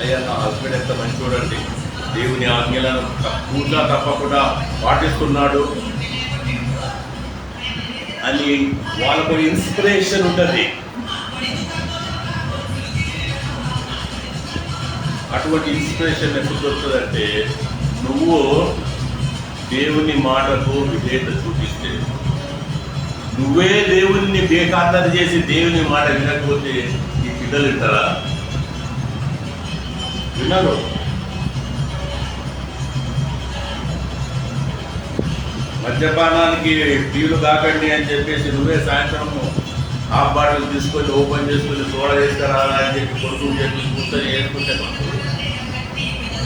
అయ్యా నా హస్బెండ్ ఎంత మంచి చూడండి, దేవుని ఆజ్ఞలను పూర్తిగా తప్పకుండా పాటిస్తున్నాడు అని వాళ్ళకు ఇన్స్పిరేషన్ ఉంటుంది. అటువంటి ఇన్స్పిరేషన్ ఎప్పుడు దొరుకుతుందంటే నువ్వు దేవుని మాటకు విధేయత చూపిస్తే. నువ్వే దేవుని బేఖాతరు చేసి దేవుని మాట వినకపోతే ఈ పిల్లలు వింటారా? వినరు. మద్యపానానికి టీలు కాకండి అని చెప్పేసి నువ్వే సాయంత్రం హాఫ్ బాటిల్ తీసుకొని ఓపెన్ చేసుకొని సోడా వేసుకురా అని చెప్పి కొడుకుని చెప్పి కూర్చొని వేసుకుంటే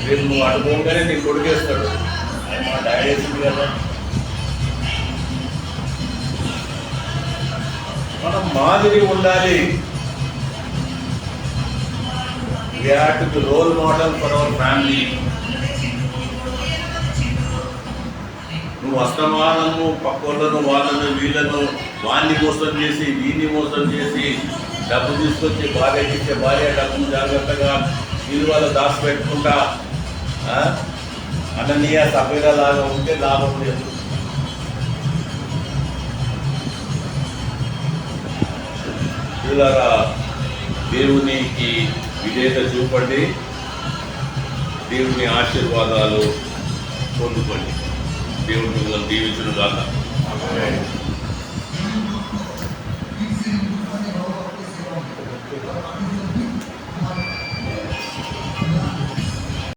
రేపు నువ్వు అడుకోగానే నీ కొడుకేస్తాడు. ఆయన మా డాడీ వేసింది కదా. మనం మాదిరి ఉండాలి. We have to be role model for our family. నువ్వు అస్తమానము పక్కోళ్ళను, వాళ్ళను, వీళ్ళను, వాణ్ణి మోసం చేసి, వీడిని మోసం చేసి, డబ్బు తీసుకొచ్చి భార్యకి ఇచ్చే భార్య డబ్బును జాగ్రత్తగా విలువలు దాచిపెట్టుకుంటా అననీయ సభ్యులలాగా ఉంటే లాభం లేదు. పిల్లరా, దేవునికి విధేయత చూపండి, దేవుని ఆశీర్వాదాలు పొందుకోండి. దేవుడు మిమ్మల్ని దీవించును గాక. ఆమేన్.